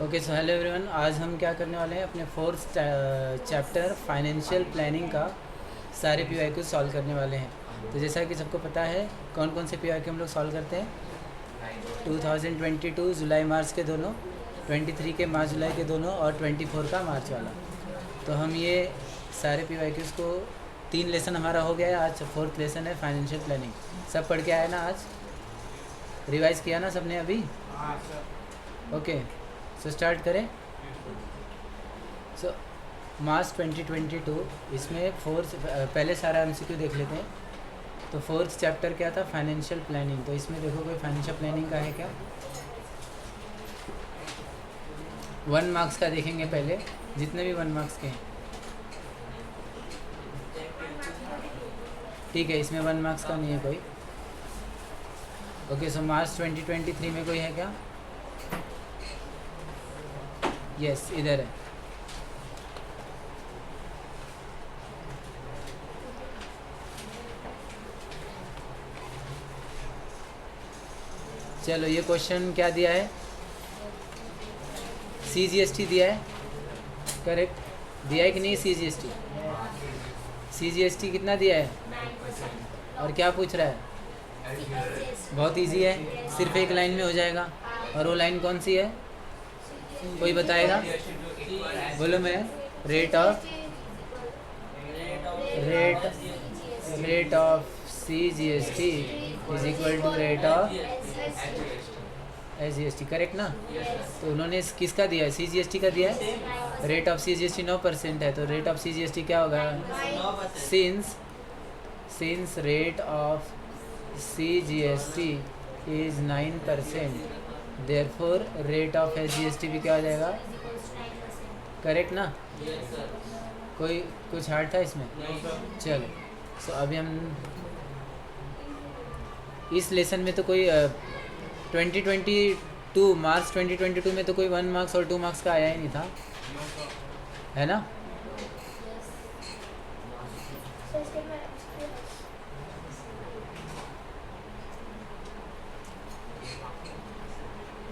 Okay so hello everyone, आज हम क्या करने वाले हैं अपने फोर्थ चैप्टर फाइनेंशियल प्लानिंग का सारे पीवाईक्यू सॉल्व करने वाले हैं। तो जैसा कि सबको पता है कौन कौन से पीवाईक्यू हम लोग सॉल्व करते हैं 2022 जुलाई मार्च के दोनों, 23 के मार्च जुलाई के दोनों और 24 का मार्च वाला। तो हम ये सारे पीवाईक्यूज़ को 3 लेसन हमारा हो गया है। आज फोर्थ लेसन है फाइनेंशियल प्लानिंग। सब पढ़ के आए ना? आज रिवाइज किया ना सबने अभी? ओके सो स्टार्ट करें। सो मार्च 2022 इसमें फोर्थ पहले सारा एमसीक्यू देख लेते हैं। तो फोर्थ चैप्टर क्या था? Financial planning. तो इसमें देखो कोई फाइनेंशियल प्लानिंग का है क्या? 1 मार्क्स का देखेंगे पहले, जितने भी 1 मार्क्स के हैं। ठीक है, इसमें 1 मार्क्स का नहीं है कोई। ओके सो मार्च 2023 में कोई है क्या? यस इधर है। चलो ये क्वेश्चन क्या दिया है? CGST दिया है, करेक्ट दिया है कि नहीं? CGST कितना दिया है और क्या पूछ रहा है? बहुत इजी है, सिर्फ एक लाइन में हो जाएगा। और वो लाइन कौन सी है? कोई बताएगा? बोलो। मैं rate of CGST is equal to rate of SGST, correct ना? तो उन्होंने किसका दिया है? CGST का दिया है। रेट ऑफ CGST 9% है, तो रेट ऑफ CGST क्या होगा? Since rate of CGST is 9%, therefore rate of SGST भी क्या हो जाएगा? करेक्ट ना? कोई कुछ हार्ड था इसमें? चलो सो अभी हम इस लेसन में तो कोई 2022 मार्च 2022 में तो कोई 1 मार्क्स और 2 मार्क्स का आया ही नहीं था, है ना?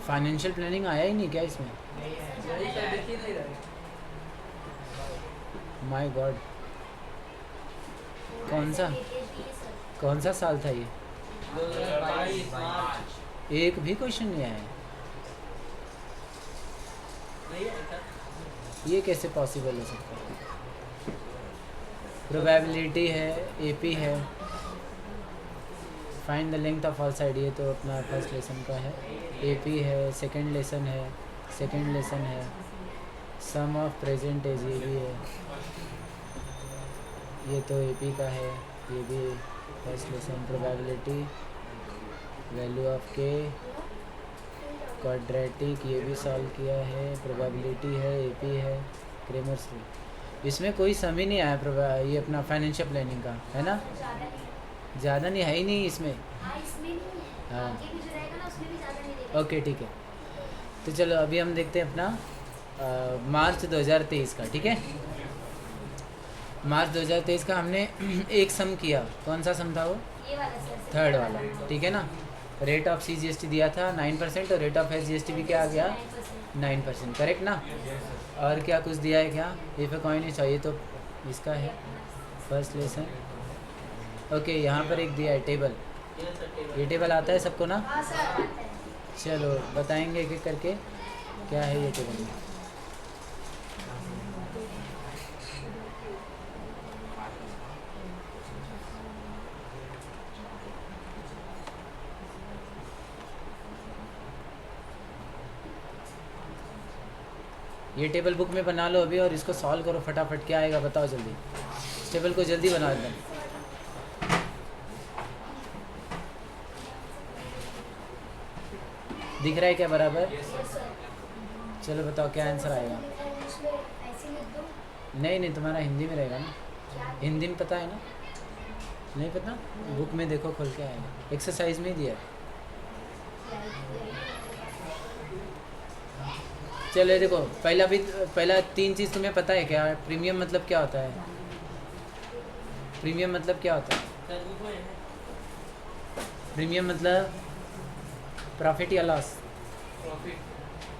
फाइनेंशियल प्लानिंग आया ही नहीं क्या इसमें? माय गॉड, कौन सा साल था ये? एक भी क्वेश्चन नहीं आया। ये कैसे पॉसिबल हो सकता है? प्रोबेबिलिटी है, AP है, find the length of all side, ये तो अपना फर्स्ट लेसन का है। AP है, सेकंड लेसन है, सम ऑफ प्रेजेंट एज ये भी है, ये तो AP का है, ये भी first lesson. Probability, value of K, quadratic, ये भी सॉल्व किया है। प्रोबेबिलिटी है, AP है, क्रेमर्स रूल। इसमें कोई सम ही नहीं आया ये अपना फाइनेंशियल प्लानिंग का, है ना? ज़्यादा नहीं है ही नहीं इसमें। हाँ ओके ठीक है। तो चलो अभी हम देखते हैं अपना मार्च 2023 का। ठीक है, मार्च 2023 का हमने एक सम किया। कौन सा सम था वो? ये वाला सर, थर्ड वाला, ठीक है ना? रेट ऑफ CGST दिया था 9% और रेट ऑफ SGST भी क्या आ गया? 9%, करेक्ट ना? और क्या कुछ दिया है क्या? इफ ए कॉइन चाहिए तो इसका है फर्स्ट लेसन। ओके यहाँ पर एक दिया है टेबल। ये टेबल आता है सबको ना? हाँ सर आता है। चलो बताएंगे एक एक करके क्या है ये टेबल। ये टेबल बुक में बना लो अभी और इसको सॉल्व करो फटाफट। क्या आएगा बताओ जल्दी। इस टेबल को जल्दी बनाओ एकदम। दिख रहा है क्या बराबर? चलो बताओ क्या आंसर आएगा। नहीं तुम्हारा हिंदी में रहेगा ना? हिंदी में पता है ना? नहीं पता? बुक में देखो खोल के आएगा, एक्सरसाइज में ही दिया है। चलो देखो पहला 3 चीज़ तुम्हें पता है क्या? प्रीमियम मतलब क्या होता है? प्रीमियम मतलब क्या होता है? प्रॉफिट या लॉस?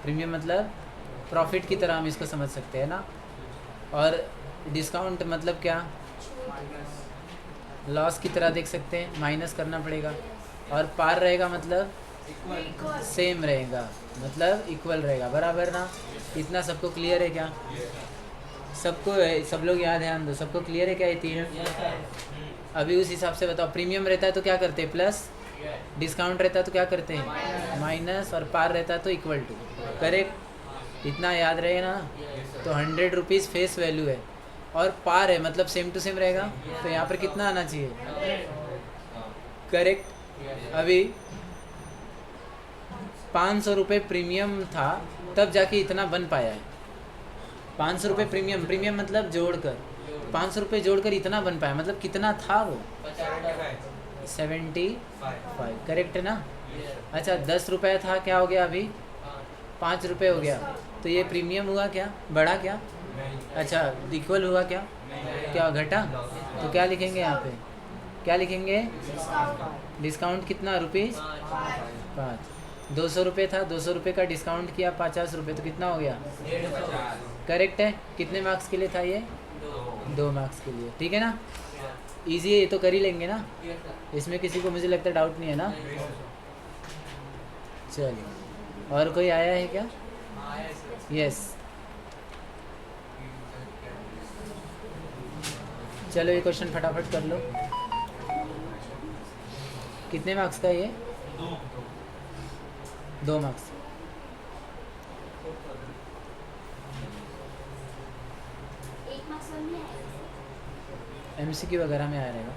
प्रीमियम मतलब प्रॉफिट की तरह हम इसको समझ सकते हैं ना। और डिस्काउंट मतलब क्या, लॉस की तरह देख सकते हैं, माइनस करना पड़ेगा। और पार रहेगा मतलब सेम रहेगा, मतलब इक्वल रहेगा, बराबर ना। इतना सबको क्लियर है क्या? सबको, सब लोग यहाँ ध्यान दो, सबको क्लियर है क्या ये तीन? अभी उस हिसाब से बताओ, प्रीमियम रहता है तो क्या करते हैं, प्लस। डिस्काउंट रहता है तो क्या करते हैं, माइनस। और पार रहता है तो इक्वल टू। करेक्ट, इतना याद रहे ना। तो 100 रुपीज़ फेस वैल्यू है और पार है मतलब सेम टू सेम रहेगा, तो यहाँ पर कितना आना चाहिए, करेक्ट। अभी 500 रुपये प्रीमियम था तब जाके इतना बन पाया है। 500 रुपये प्रीमियम, प्रीमियम मतलब जोड़कर 500 रुपये जोड़कर इतना बन पाया, मतलब कितना था वो, 75, करेक्ट है ना। अच्छा 10 रुपये था, क्या हो गया अभी 5 रुपये हो गया, तो ये प्रीमियम हुआ क्या, बढ़ा क्या? अच्छा इक्वल हुआ क्या, क्या घटा? तो क्या लिखेंगे यहाँ पे, क्या लिखेंगे, डिस्काउंट कितना, रुपीज़ 5। 200 रुपये था, 200 रुपये का डिस्काउंट किया 50 रुपये, तो कितना हो गया, करेक्ट है। कितने मार्क्स के लिए था ये, 2 मार्क्स के लिए, ठीक है ना। इजी है ये तो, कर ही लेंगे ना, इसमें किसी को मुझे लगता है डाउट नहीं है ना। चलिए, और कोई आया है क्या? यस, चलो ये क्वेश्चन फटाफट कर लो। कितने मार्क्स का ये, 2 मार्क्स। MCQ वगैरह में आया रहेगा,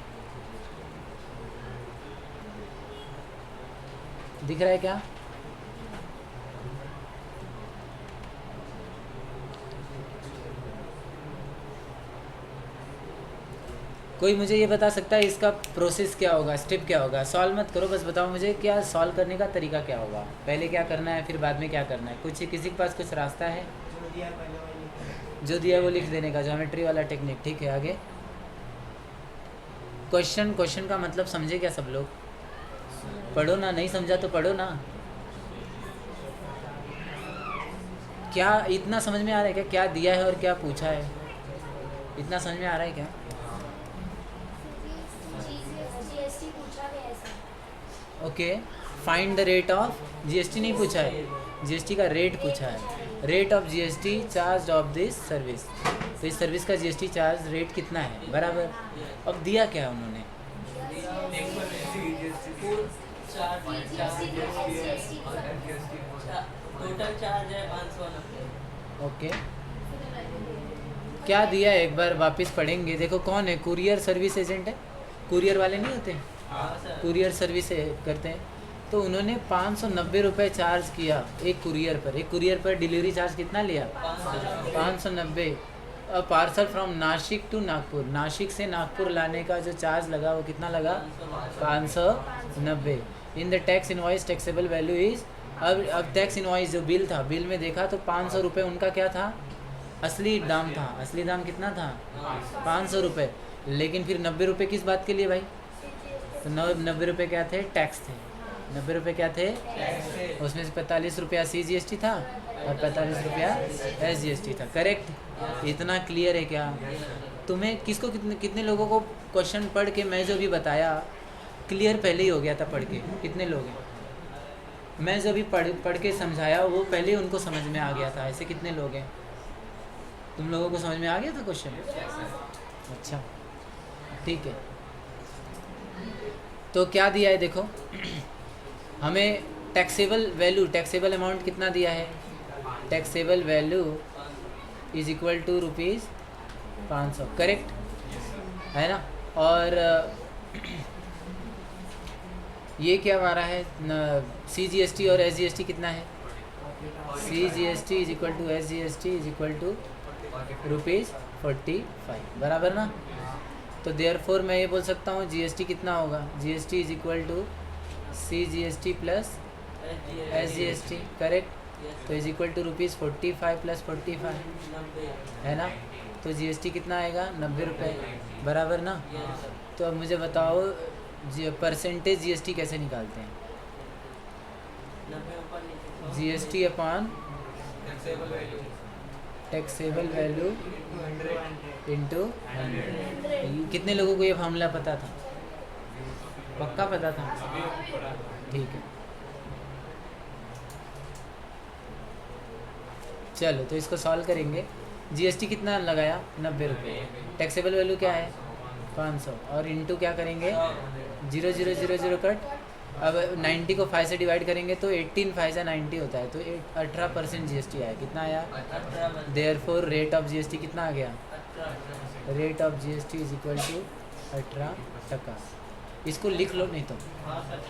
दिख रहा है क्या? कोई मुझे ये बता सकता है इसका प्रोसेस क्या होगा, स्टेप क्या होगा? सॉल्व मत करो, बस बताओ मुझे क्या सॉल्व करने का तरीका क्या होगा, पहले क्या करना है फिर बाद में क्या करना है, कुछ किसी के पास कुछ रास्ता है? जो दिया है वो लिख देने का, ज्योमेट्री वाला टेक्निक, ठीक है। आगे क्वेश्चन का मतलब समझे क्या सब लोग? पढ़ो ना, नहीं समझा तो पढ़ो ना। क्या इतना समझ में आ रहा है क्या, क्या दिया है और क्या पूछा है, इतना समझ में आ रहा है क्या? Okay, find the rate of GST नहीं पूछा है, जीएसटी का रेट पूछा है। Rate of GST charge of this service, तो इस सर्विस का जीएसटी चार्ज रेट कितना है, बराबर। अब दिया क्या उन्होंने, टोटल चार्ज है 590। ओके, क्या दिया है एक बार वापस पढ़ेंगे। देखो कौन है, कुरियर सर्विस एजेंट है, कुरियर वाले नहीं होते, कुरियर सर्विस करते हैं। तो उन्होंने 590 रुपये चार्ज किया एक कुरियर पर, एक कुरियर पर डिलीवरी चार्ज कितना लिया, 590। अब parcel from Nashik to Nagpur, Nashik से नागपुर लाने का जो चार्ज लगा वो कितना लगा, 590। In the tax invoice taxable value is, अब टैक्स इनवॉइस जो बिल था, बिल में देखा तो 500 रुपये उनका क्या था, असली दाम था। असली दाम कितना था, 500 रुपये। लेकिन फिर 90 रुपये किस बात के लिए भाई, तो 90 रुपये क्या थे, टैक्स थे। 90 रुपये क्या थे, उसमें से 45 रुपया CGST था और 45 रुपया SGST था, करेक्ट। इतना क्लियर है क्या तुम्हें? किसको, कितने लोगों को क्वेश्चन पढ़ के मैं जो भी बताया क्लियर पहले ही हो गया था पढ़ के? कितने लोग हैं? मैं जो भी पढ़ के समझाया वो पहले ही उनको समझ में आ गया था, ऐसे कितने लोग हैं? तुम लोगों को समझ में आ गया था क्वेश्चन? अच्छा ठीक है, तो क्या दिया है देखो हमें, टैक्सेबल वैल्यू, टैक्सेबल अमाउंट कितना दिया है, taxable value is equal to ₹500, correct है ना। और ये क्या हमारा है, CGST और SGST कितना है, CGST is equal to SGST is equal to ₹45, बराबर ना। तो देयरफॉर मैं ये बोल सकता हूँ GST कितना होगा, GST is equal to CGST plus SGST, correct. तो इज इक्वल टू ₹45 प्लस 45 है ना। तो GST कितना आएगा, 90 रुपये, बराबर ना। तो अब मुझे बताओ परसेंटेज GST कैसे निकालते हैं, GST upon taxable value into 100। कितने लोगों को ये फॉर्मूला पता था? पक्का पता था? ठीक है, चलो तो इसको सॉल्व करेंगे। जीएसटी कितना लगाया? 90 रुपये। टैक्सेबल वैल्यू क्या है? 500। और इंटू क्या करेंगे? 0,0,0,0 कट। अब 90 को 5 से डिवाइड करेंगे तो 18 5 से 90 होता है, तो 18% जीएसटी आया। कितना आया? देयरफॉर रेट ऑफ जीएसटी कितना आ गया? Rate of GST is equal to 18%। इसको लिख लो नहीं तो।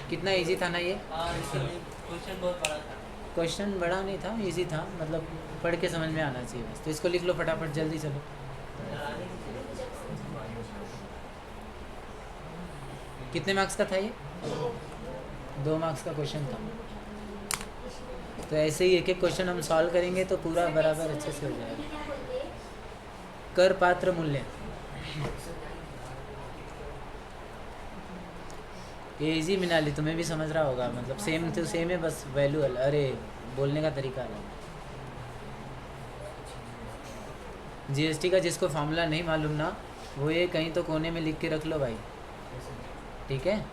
कितना इजी था ना ये क्वेश्चन बहुत बड़ा था। क्वेश्चन बड़ा नहीं था, इजी था, मतलब पढ़ के समझ में आना चाहिए बस। तो इसको लिख लो फटाफट, जल्दी चलो। कितने मार्क्स का था ये? 2 मार्क्स का क्वेश्चन था। तो ऐसे ही एक एक क्वेश्चन हम सॉल्व करेंगे तो पूरा बराबर अच्छे से हो जाएगा। कर पात्र मूल्य इजी मिनाली, तुम्हें भी समझ रहा होगा, मतलब सेम टू सेम है, बस वैल्यू अरे बोलने का तरीका अलग। जीएसटी का जिसको फॉर्मूला नहीं मालूम ना, वो ये कहीं तो कोने में लिख के रख लो भाई, ठीक है।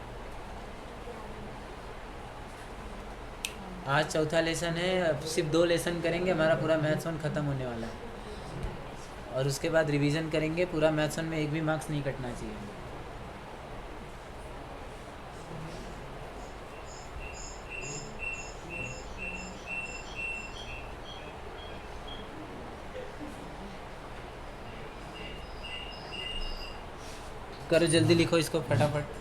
आज चौथा लेसन है, अब सिर्फ 2 लेसन करेंगे, हमारा पूरा मैथ्स वन ख़त्म होने वाला है। और उसके बाद रिवीजन करेंगे पूरा मैथ्स वन में, एक भी मार्क्स नहीं कटना चाहिए। करो जल्दी, लिखो इसको फटाफट।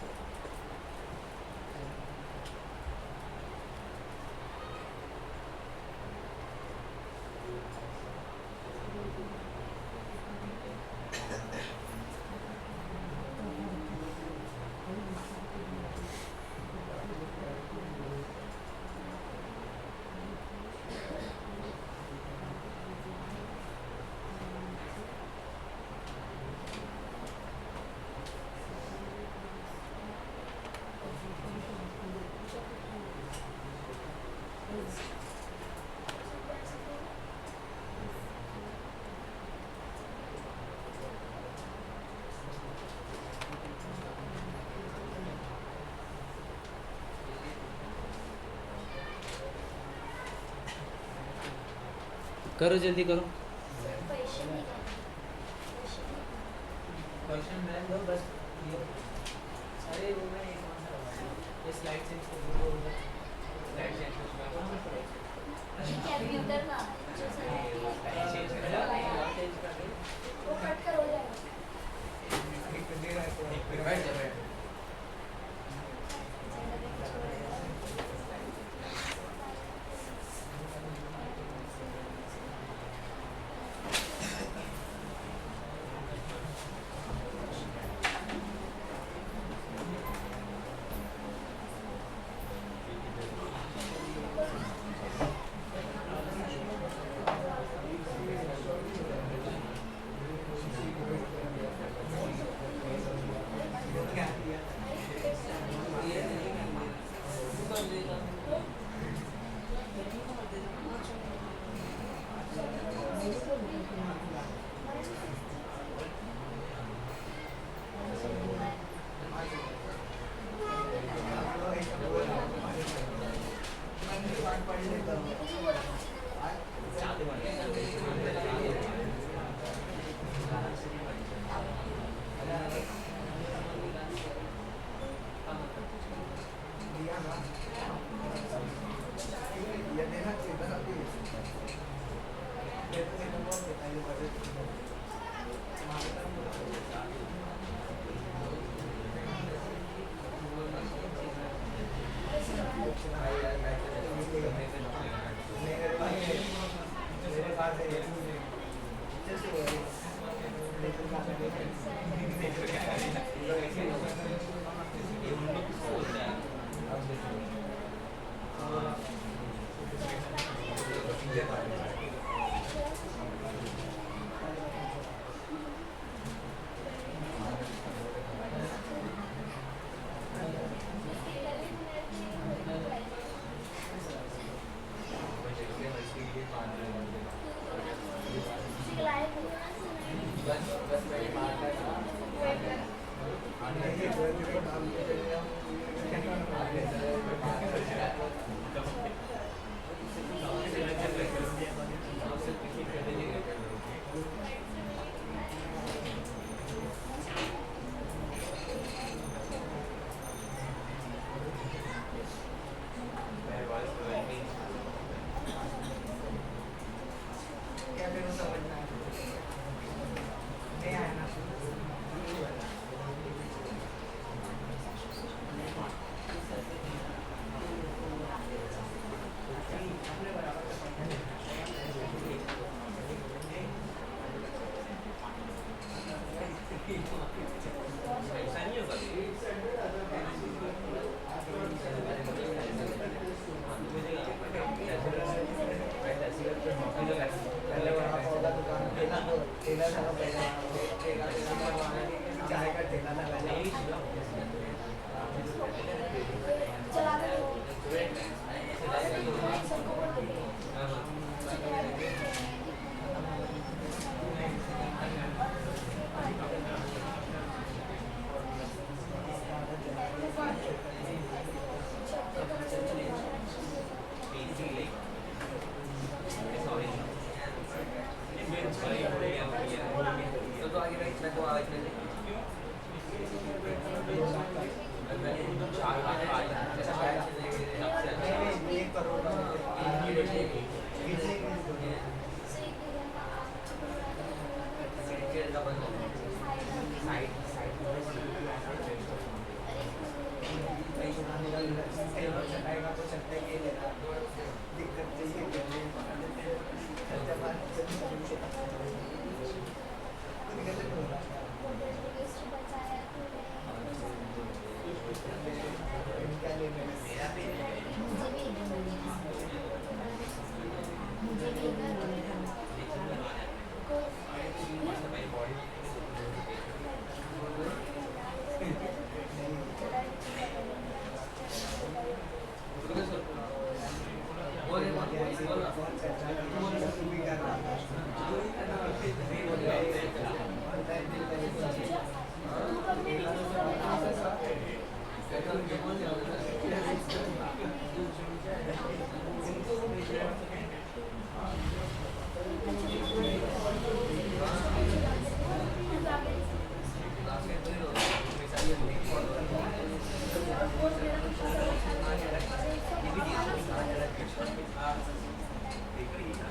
करो जल्दी करो। क्वेश्चन रहने दो बस। अरे वो मैं ये स्लाइड चेंज कर दूंगा। स्लाइड चेंज वो कट कर हो जाएगा।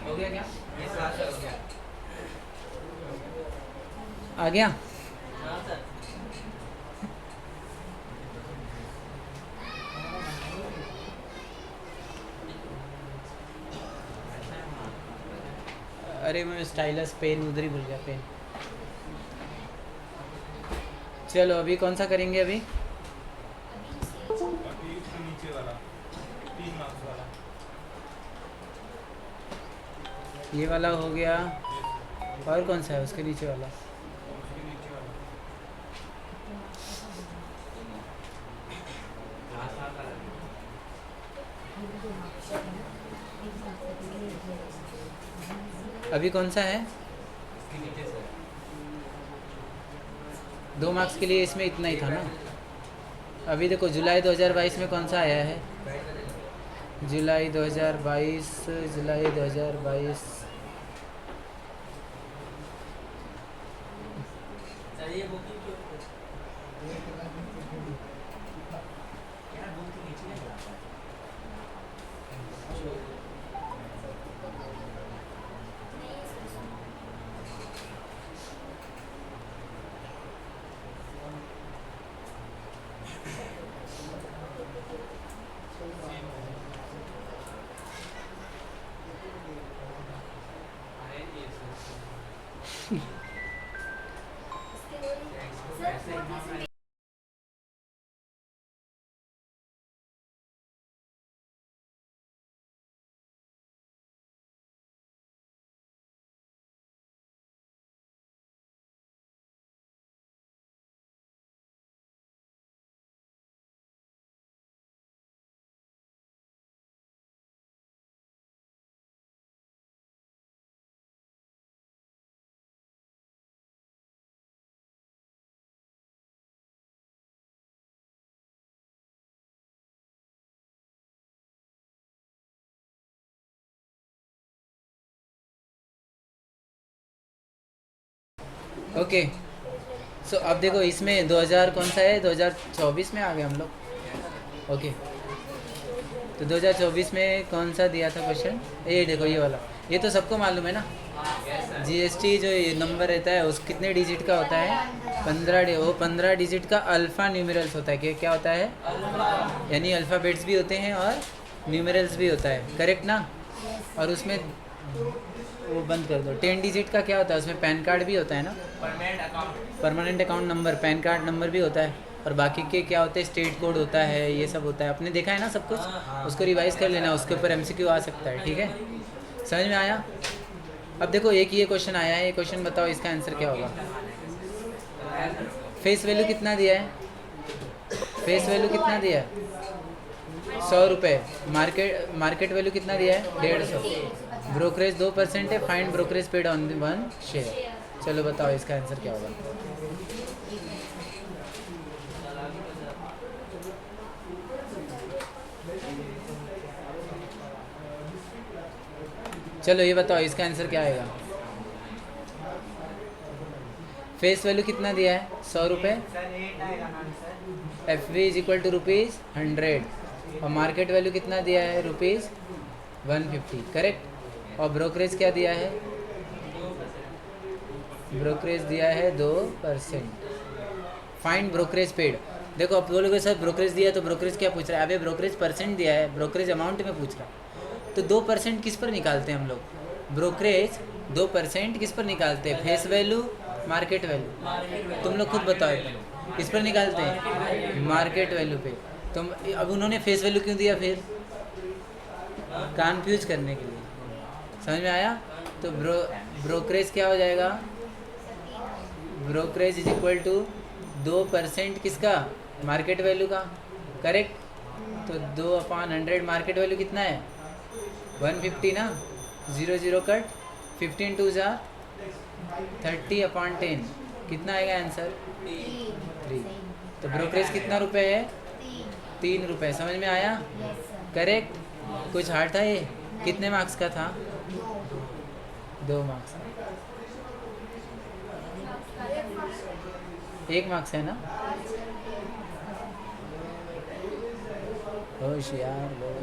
हो गया क्या? ये क्लास हो गया। आ गया? हाँ सर। अरे मैं स्टाइलस पेन उधर ही भूल गया पेन। चलो अभी कौन सा करेंगे अभी? अभी इसके नीचे वाला 3 मार्क्स वाला ये वाला हो गया। ये और कौन सा है उसके नीचे वाला? उसके नीचे वाला अभी कौन सा है? इसके नीचे सर। 2 मार्क्स के लिए इसमें इतना ही था ना। अभी देखो जुलाई 2022 में कौन सा आया है? जुलाई 2022 जुलाई 2022 सर ये बुकिंग क्यों? यार बुक के नीचे नहीं जाता। ओके। सो अब देखो इसमें 2000 कौन सा है? 2024 में आ गए हम लोग। ओके तो 2024 में कौन सा दिया था क्वेश्चन? ये देखो ये वाला, ये तो सबको मालूम है ना। जीएसटी जो ये नंबर रहता है उस कितने डिजिट का होता है? 15 वो 15 डिजिट का अल्फ़ा न्यूमेरल्स होता है। क्या होता है? यानी अल्फ़ाबेट्स भी होते हैं और न्यूमेरल्स भी होता है, करेक्ट ना? और उसमें वो बंद कर दो। 10 डिजिट का क्या होता है? उसमें पैन कार्ड भी होता है ना, permanent account number, pan card number भी होता है। और बाकी के क्या होते हैं? स्टेट कोड होता है, ये सब होता है। आपने देखा है ना सब कुछ, उसको रिवाइज कर लेना, उसके ऊपर एमसीक्यू आ सकता है, ठीक है? समझ में आया? अब देखो एक ये क्वेश्चन आया है, ये क्वेश्चन बताओ इसका आंसर क्या होगा? फेस वैल्यू कितना दिया है? फेस वैल्यू कितना दिया है? 100 रुपये। मार्केट वैल्यू कितना दिया है? 150। ब्रोकरेज 2% है। Find brokerage paid on 1 share. चलो बताओ इसका आंसर क्या होगा? चलो ये बताओ इसका आंसर क्या आएगा? फेस वैल्यू कितना दिया है? 100 रुपये। F V is equal to ₹100। और मार्केट वैल्यू कितना दिया है? ₹150, करेक्ट। और ब्रोकरेज क्या दिया है? ब्रोकरेज दिया है 2%। Find brokerage paid. देखो अब बोलोगे सर ब्रोकरेज दिया है तो ब्रोकरेज क्या पूछ रहा है? अबे ब्रोकरेज परसेंट दिया है, ब्रोकरेज अमाउंट में पूछ रहा है। तो 2% किस पर निकालते हैं हम लोग? ब्रोकरेज 2% किस पर निकालते हैं? Face value, market value? तुम लोग खुद बताओ एकदम, किस पर निकालते हैं? मार्केट वैल्यू पे। तुम अब उन्होंने फेस वैल्यू क्यों दिया फिर? कन्फ्यूज करने के लिए। समझ में आया? तो ब्रोकरेज क्या हो जाएगा? ब्रोकरेज इज इक्वल टू 2% किसका? मार्केट वैल्यू का, करेक्ट। तो 2/100 मार्केट वैल्यू कितना है? 150 ना। 0 कट, 15 2 जा 30/10। कितना आएगा आंसर? 3। तो ब्रोकरेज कितना रुपए है? 3 रुपये। समझ में आया? करेक्ट। कुछ हार्ड था ये? कितने मार्क्स का था? 2 मार्क्स। 1 मार्क्स है ना? होशियार लोग।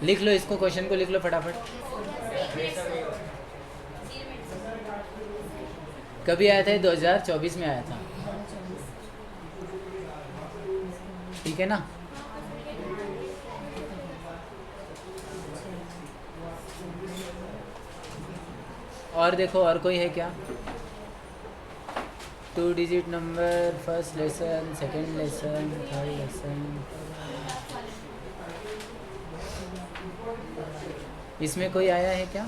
लिख लो इसको, क्वेश्चन को लिख लो फटाफट। कभी आया था? 2024 में आया था, ठीक है ना? और देखो और कोई है क्या? 2 digit number, first lesson, second lesson, third lesson. इसमें कोई आया है क्या?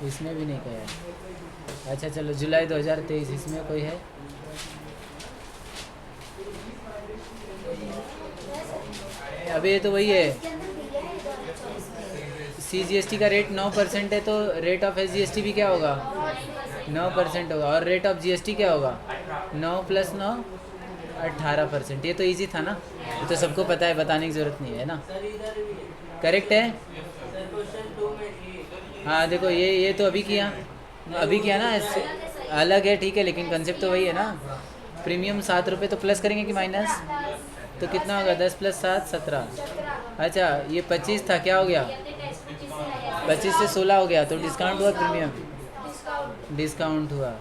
इसमें भी नहीं कोई आया। अच्छा चलो, जुलाई 2023, इसमें कोई है? अभी ये तो वही है। CGST का रेट 9% है, तो रेट ऑफ SGST भी क्या होगा? 9% होगा। और रेट ऑफ GST क्या होगा? 9 + 9 18%। ये तो इजी था ना, ये तो सबको पता है, बताने की ज़रूरत नहीं है ना। करेक्ट है? हाँ देखो ये तो अभी किया ना, इससे अलग है, ठीक है, लेकिन कंसेप्ट तो वही है ना। प्रीमियम 7 रुपये, तो प्लस करेंगे कि माइनस? तो कितना होगा? 10 + 7 17। अच्छा ये 25 था, क्या हो गया? 25 से 16 हो गया, तो डिस्काउंट हुआ? प्रीमियम डिस्काउंट हुआ।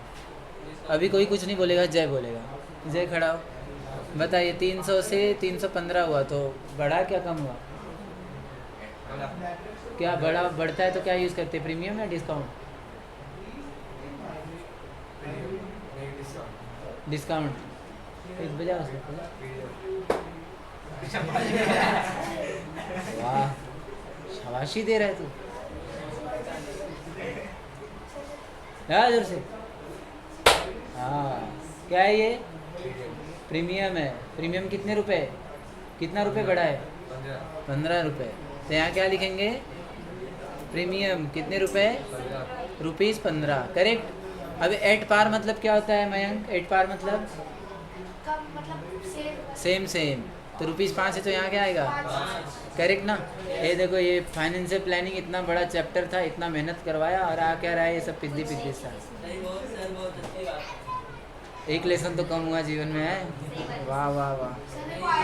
अभी कोई कुछ नहीं बोलेगा, जय बोलेगा। जय खड़ा हो, बताइए। 300 से 315 हुआ, तो बढ़ा क्या कम हुआ? क्या बढ़ता है तो क्या यूज़ करते हैं, प्रीमियम या डिस्काउंट? डिस्काउंट। एक बजा उसको। वाह, शाबाशी दे रहा है तू। जोर से। हाँ क्या है ये? प्रीमियम है। प्रीमियम कितने रुपए? कितना रुपए बढ़ा है? 15 रुपये। तो यहाँ क्या लिखेंगे? प्रीमियम कितने रुपए? ₹15, करेक्ट। अब एट पार मतलब क्या होता है मयंक? एट पार मतलब सेम। तो ₹5 है, तो यहाँ क्या आएगा? करेक्ट ना? ये देखो, ये फाइनेंशियल प्लानिंग इतना बड़ा चैप्टर था, इतना मेहनत करवाया, और आ क्या रहा है ये सब पिद्दी सा। एक लेसन तो कम हुआ जीवन में है। वाह वाह वाह,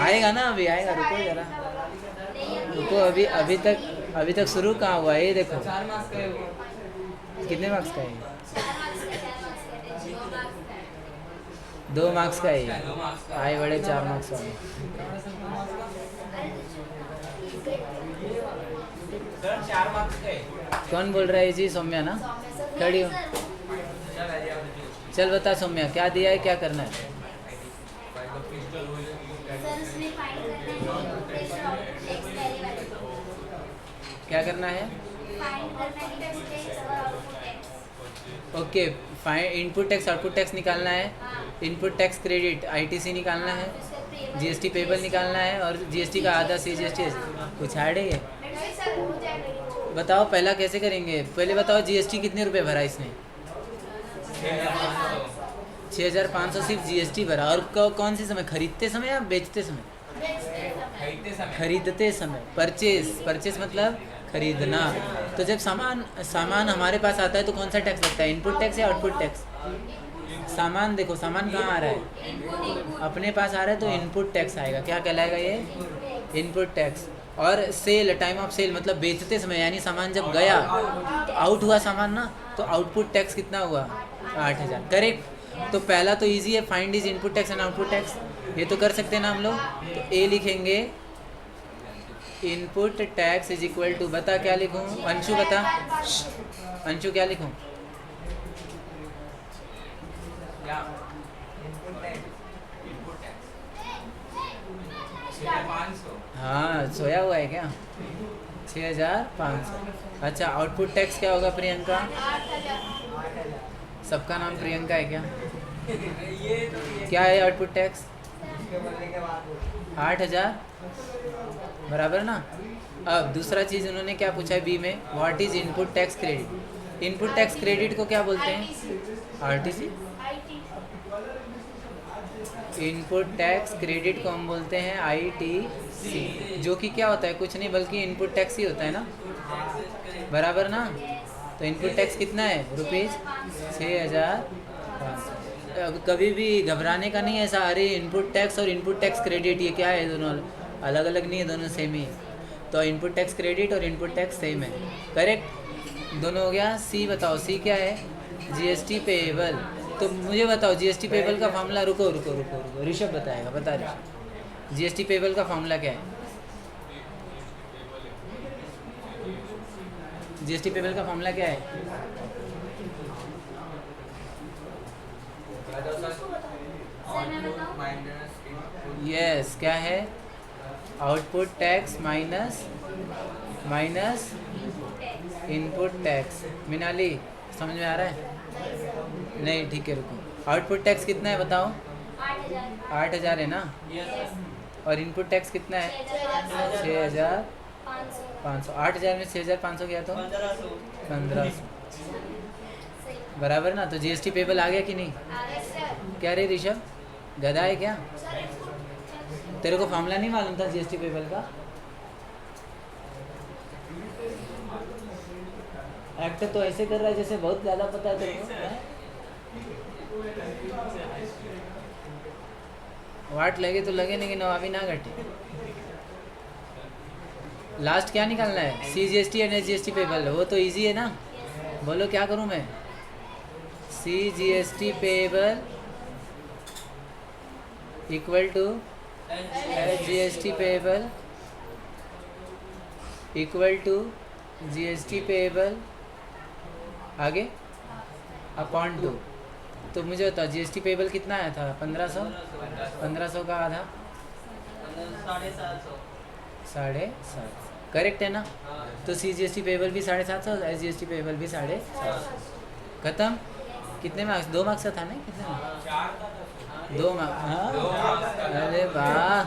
आएगा ना, अभी आएगा, रुको जरा, रुको, अभी तक शुरू कहाँ हुआ है, ये देखो 4 मार्क्स का है वो। कितने मार्क्स का है? 2 मार्क्स का है। 2 मार्क्स का। आए बड़े 4 मार्क्स वाले। सर 4 मार्क्स का है। कौन बोल रहा है जी? सौम्या ना, खड़ी हो, चल बता सौम्या, क्या दिया है, क्या करना है? क्या करना है? Okay, find input tax output tax निकालना है, इनपुट टैक्स क्रेडिट आईटीसी निकालना है, जीएसटी पेबल निकालना है, और जीएसटी का आधा सीजीएसटी। कुछ ऐड है ये? बताओ पहला कैसे करेंगे, पहले बताओ जीएसटी कितने रुपए भरा इसने? 6,500 सिर्फ जीएसटी भरा। और कौन से समय, खरीदते समय या बेचते समय? खरीदते समय। परचेस मतलब खरीदना। तो जब सामान हमारे पास आता है तो कौन सा टैक्स लगता है, इनपुट टैक्स या आउटपुट टैक्स? सामान, देखो सामान कहाँ आ रहा है, अपने पास आ रहा है तो इनपुट टैक्स आएगा। क्या कहलाएगा ये? Input tax. और सेल, टाइम ऑफ सेल मतलब बेचते समय, यानी सामान जब गया, आउट हुआ सामान ना, तो आउटपुट टैक्स कितना हुआ? 8,000। करेक्ट। तो पहला तो इजी है, find is input tax and output tax, ये तो कर सकते हैं ना हम लोग। तो ए लिखेंगे, input tax is equal to, बता क्या लिखूं? अंशु बता, अंशु क्या लिखूं? हाँ, सोया हुआ है क्या? 6,500। अच्छा, आउटपुट टैक्स क्या होगा प्रियंका? सबका नाम प्रियंका है क्या? क्या है आउटपुट टैक्स? 8,000 बराबर ना। अब दूसरा चीज़ उन्होंने क्या पूछा है बी में, what is input tax credit? Input tax credit को क्या बोलते हैं? आरटीसी। इनपुट टैक्स क्रेडिट को हम बोलते हैं आईटीसी, जो कि क्या होता है, कुछ नहीं बल्कि इनपुट टैक्स ही होता है ना, बराबर ना। तो इनपुट टैक्स कितना है? ₹6,500। कभी भी घबराने का नहीं है ऐसा, अरे इनपुट टैक्स और इनपुट टैक्स क्रेडिट ये क्या है, दोनों अलग अलग नहीं है, दोनों सेम ही है। तो इनपुट टैक्स क्रेडिट और इनपुट टैक्स सेम है। करेक्ट, दोनों हो गया। सी बताओ, सी क्या है? GST payable. तो मुझे बताओ जीएसटी पेएबल का फॉर्मूला, रुको रुको रुको रुको, ऋषभ बताएगा, बता ऋषभ, जीएसटी पेएबल का फॉर्मूला क्या है? जीएसटी पेएबल का फॉर्मूला क्या है? यस, क्या है? Output tax minus input tax. Minali समझ में आ रहा है? नहीं, ठीक है, रुको। आउटपुट टैक्स कितना है बताओ? 8,000 है ना। और इनपुट टैक्स कितना है? 6,500। 8,000 में 6,500 गया तो 1,500 बराबर ना। तो जीएसटी पेबल आ गया कि नहीं? क्या रे ऋषभ, गधा है क्या? तेरे को फॉर्मूला नहीं मालूम था जीएसटी पेबल का? एक्ट तो ऐसे कर रहा है जैसे बहुत ज़्यादा पता है तेरे को। वाट लगे तो लगे, लेकिन अभी ना घटे। लास्ट क्या निकालना है? CGST and SGST payable. वो तो इजी है ना, बोलो क्या करूं मैं? CGST payable equal to SGST payable equal to GST payable, आगे अपॉन 2। तो मुझे बताओ जीएसटी पेबल कितना आया था? 1500। 1500 का आधा 750। करेक्ट है ना। तो सीजीएसटी पेबल भी 750, एसजीएसटी पेबल भी 750। खत्म। कितने मार्क्स? 2 मार्क्स का था ना? कितने मार्क्स? 2 मार्क्स। हाँ, अरे वाह,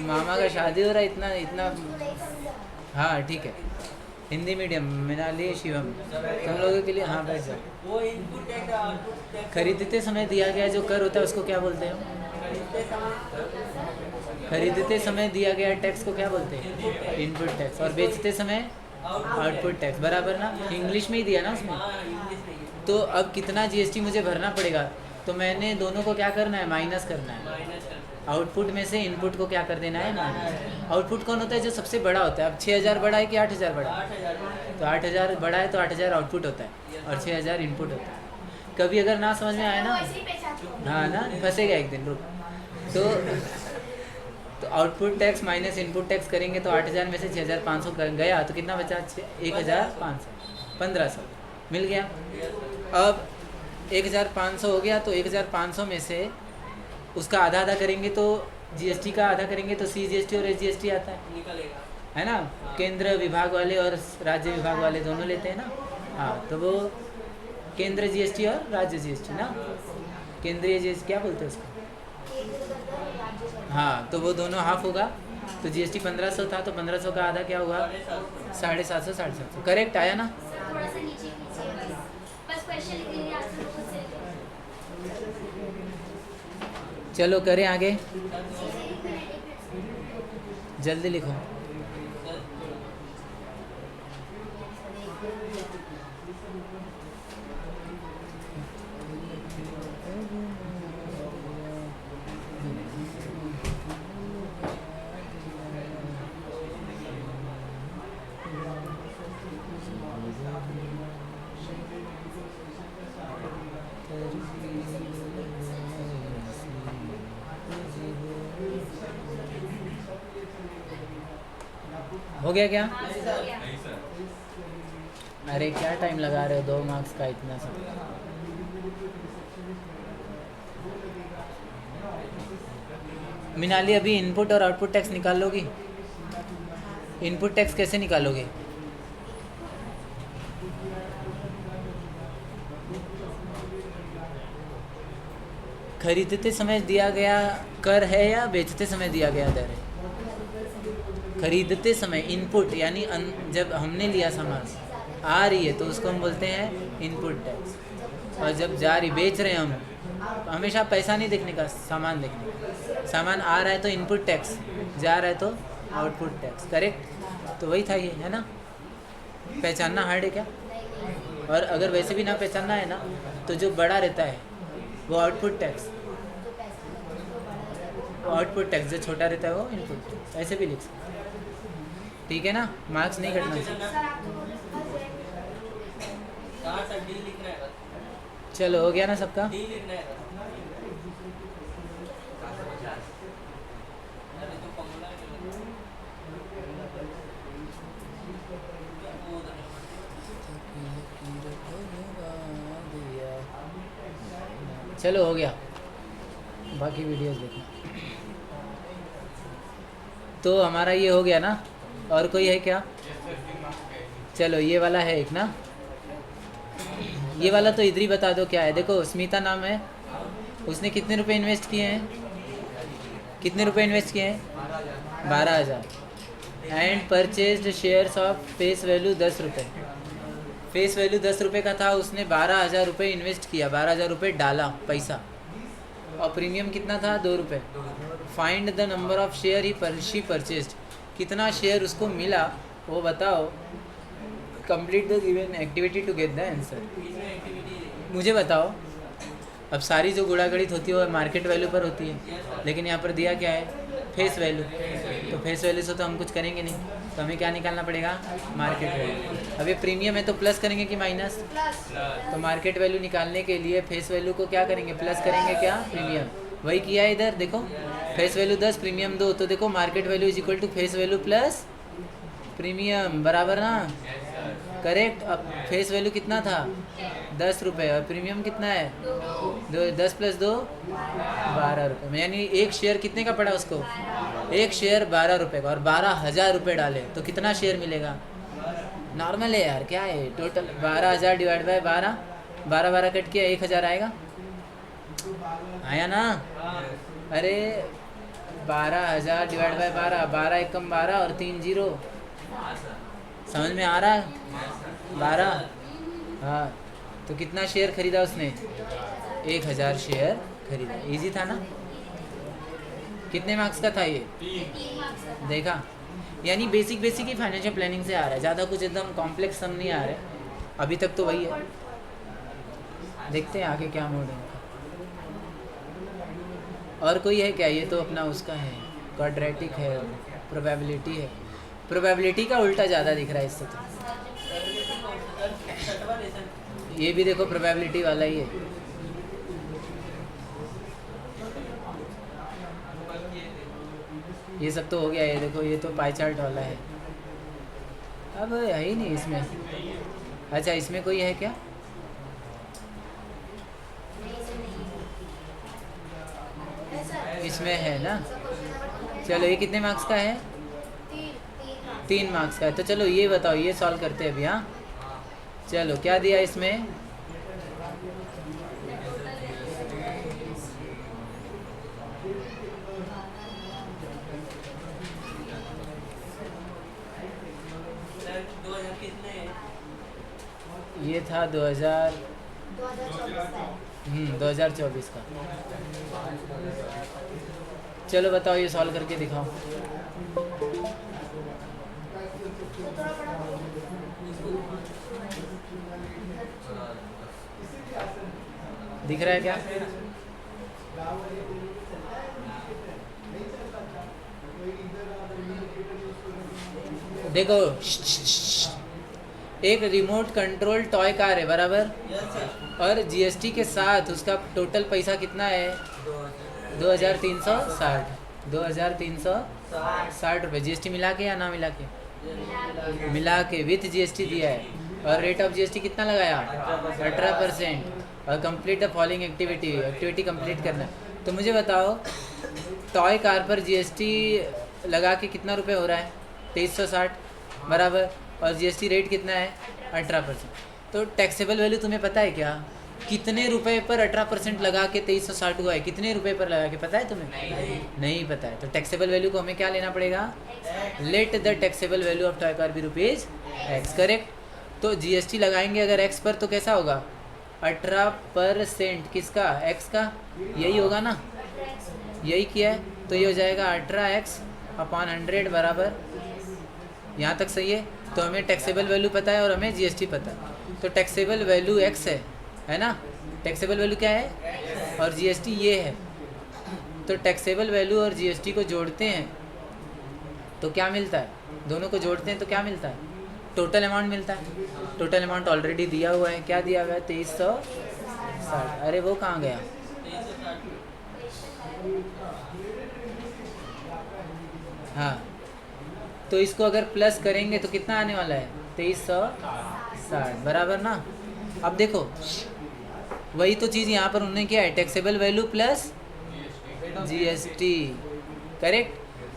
मामा का शादी हो रहा है, इतना। हाँ ठीक है, हिंदी मीडियम, मिनाली शिवम, तुम लोगों के लिए। हाँ बैठ जाओ। वो इनपुट टैक्स आउटपुट टैक्स खरीदते समय दिया गया जो कर होता है उसको क्या बोलते हैं? खरीदते समय दिया गया टैक्स को क्या बोलते हैं? Input tax. और बेचते समय आउटपुट टैक्स बराबर ना, इंग्लिश में ही दिया ना उसमें। हाँ इंग्लिश में ही तो अब कितना जीएसटी मुझे भरना पड़ेगा, तो मैंने दोनों को क्या करना है, माइनस करना है। माइनस करते आउटपुट में से इनपुट को क्या कर देना है, माइनस। आउटपुट कौन होता है, जो सबसे बड़ा होता है। अब 6000 बड़ा है कि 8000 बड़ा है, 8000 तो 8000 बड़ा है तो 8000 आउटपुट होता है और 6000 इनपुट होता है। कभी अगर ना समझ में आया ना, हाँ ना, फंसेगा एक दिन, रुक। तो output tax minus input tax करेंगे तो 8000 में से 6500 गया तो कितना बचा, 1500, 1500 मिल गया। अब 1500 हो गया तो 1500 में से उसका आधा आधा करेंगे तो जीएसटी का आधा करेंगे तो सीजीएसटी और एसजीएसटी आता है, निकलेगा। है ना। केंद्र विभाग वाले और राज्य विभाग वाले दोनों लेते हैं ना। हाँ, तो वो केंद्र जीएसटी और राज्य जीएसटी ना, केंद्रीय जीएसटी क्या बोलते हैं उसको। हाँ, तो वो दोनों हाफ होगा। तो जीएसटी 1500 था तो 1500 का आधा क्या होगा, 750, 750। करेक्ट आया ना। थोड़ा सा नीचे कीजिए बस क्वेश्चन लिख लीजिए आंसर खुद से। चलो करें आगे, एक मिनट जल्दी लिखो। हो गया क्या? हाँ सर हो गया। अरे क्या टाइम लगा रहे हो, 2 मार्क्स का इतना सब। मिनाली अभी इनपुट और आउटपुट टैक्स निकाल लोगी? इनपुट टैक्स कैसे निकालोगे? खरीदते समय दिया गया कर है या बेचते समय दिया गया दर है? खरीदते समय इनपुट यानी जब हमने लिया सामान आ रही है तो उसको हम बोलते हैं इनपुट टैक्स। और जब जा रही बेच रहे हैं हम, तो हमेशा पैसा नहीं देखने का, सामान देखने का। सामान आ रहा है तो इनपुट टैक्स, जा रहा है तो आउटपुट टैक्स। करेक्ट, तो वही था ये, है ना। पहचानना हार्ड है क्या? और अगर वैसे भी ना पहचानना है ना, तो जो बड़ा रहता है वो आउटपुट टैक्स, आउटपुट टैक्स जो छोटा रहता है वो इनपुट टैक्स। ऐसे भी लिख सकते, ठीक है ना। मार्क्स नहीं कटना चाहिए। सर आप तो फंस गए। कहाँ सर डी लिखना है? चलो हो गया ना सबका। डी लिखना है। अरे तो फॉर्मूला चलो हो गया, बाकी वीडियोस देखना। तो हमारा ये हो गया ना, और कोई है क्या? चलो ये वाला है एक ना, ये वाला तो इधर ही बता दो क्या है। देखो स्मिता नाम है, उसने कितने रुपए इन्वेस्ट किए हैं, कितने रुपए इन्वेस्ट किए हैं? 12,000। And purchased shares of face value 10 रुपये। फेस वैल्यू 10 रुपये का था, उसने 12,000 रुपये इन्वेस्ट किया, 12,000 रुपये डाला पैसा, और प्रीमियम कितना था? 2 रुपये। Find the number of share he she purchased. कितना शेयर उसको मिला वो बताओ। Complete the given activity to get the answer. मुझे बताओ, अब सारी जो गुणागणित होती है वो मार्केट वैल्यू पर होती है, लेकिन यहाँ पर दिया क्या है? Face value. तो फेस वैल्यू से तो हम कुछ करेंगे नहीं, तो हमें क्या निकालना पड़ेगा? Market value. अब ये प्रीमियम है तो प्लस करेंगे कि माइनस? प्लस। तो मार्केट वैल्यू निकालने के लिए फेस वैल्यू को क्या करेंगे? प्लस करेंगे क्या? प्रीमियम। वही किया है इधर, देखो फेस वैल्यू 10 प्रीमियम 2, तो देखो market value is equal to face value plus premium, बराबर ना। करेक्ट। अब फेस वैल्यू कितना था? 10 रुपये, और प्रीमियम कितना है? 10 + 2 12 रुपये। यानी एक शेयर कितने का पड़ा उसको? एक शेयर 12 रुपये का, और 12,000 रुपये डाले तो कितना शेयर मिलेगा? नॉर्मल है यार, क्या है टोटल? 12,000 डिवाइड बाय 12, 12 कट किया 1,000 आएगा, आया ना। अरे 12,000 डिवाइड बाय 12, 12 एकम 12 और 3 जीरो, समझ में आ रहा है? 12। हाँ, तो कितना शेयर खरीदा उसने? 1,000 शेयर खरीदा। इजी था ना। कितने मार्क्स का था ये? 3 मार्क्स का। देखा, यानी बेसिक बेसिक ही फाइनेंशियल प्लानिंग से आ रहा है, ज़्यादा कुछ एकदम कॉम्प्लेक्स सम नहीं आ रहा है अभी तक, तो वही है। देखते हैं आगे क्या मोड है। और कोई है क्या? ये तो अपना उसका है, क्वाड्रेटिक है, प्रोबेबिलिटी है। प्रोबेबिलिटी का उल्टा ज़्यादा दिख रहा है इससे तो। छठवां लेसन ये भी देखो प्रोबेबिलिटी वाला ही है। ये सब तो हो गया, ये देखो ये तो पाई चार्ट वाला है। अब है ही नहीं इसमें। अच्छा इसमें कोई है क्या? इसमें है ना। चलो ये कितने मार्क्स का है? 3 मार्क्स का है। तो चलो ये बताओ, ये सॉल्व करते हैं अभी। हाँ चलो क्या दिया इसमें? सर 2000 कितने हैं? ये था 2024 का। चलो बताओ, ये सॉल्व करके दिखाओ। दिख रहा है क्या? देखो एक रिमोट कंट्रोल टॉय कार है बराबर, यस सर। और जीएसटी के साथ उसका टोटल पैसा कितना है? 2360। 2360 रुपये। जीएसटी मिला के या ना मिला के? मिला के विथ जीएसटी दिया है। और रेट ऑफ जीएसटी कितना लगाया? 18%। और complete the following activity complete करना है। तो मुझे बताओ टॉय कार पर जीएसटी लगा के कितना रुपए हो रहा है? 2360 बराबर, और जीएसटी रेट कितना है? 18%। तो टैक्सेबल वैल्यू तुम्हें पता है क्या? कितने रुपए पर 18% लगा के 2360 हुआ है? कितने रुपए पर लगा के पता है तुम्हें? नहीं पता है। तो टैक्सेबल वैल्यू को हमें क्या लेना पड़ेगा? Let the taxable value of toy car be rupees X. Correct. तो जीएसटी लगाएंगे अगर एक्स पर तो कैसा होगा? 18%। किसका? एक्स का। यही होगा ना, यही किया है। तो ये हो जाएगा 18x अपॉन 100 बराबर। यहाँ तक सही है। तो हमें टैक्सेबल वैल्यू पता है और हमें जीएसटी पता है। तो टैक्सेबल वैल्यू x है ना। टैक्सेबल वैल्यू क्या है? और जीएसटी ये है। तो टैक्सेबल वैल्यू और जीएसटी को जोड़ते हैं तो क्या मिलता है? दोनों को जोड़ते हैं तो क्या मिलता है? टोटल अमाउंट मिलता है। टोटल अमाउंट ऑलरेडी दिया हुआ है। क्या दिया हुआ है? 2360। अरे वो कहाँ गया? 2360। हाँ, तो इसको अगर प्लस करेंगे तो कितना आने वाला है? 2360 बराबर ना। अब देखो वही तो चीज़ यहाँ पर उन्होंने किया है, taxable value plus GST. Correct.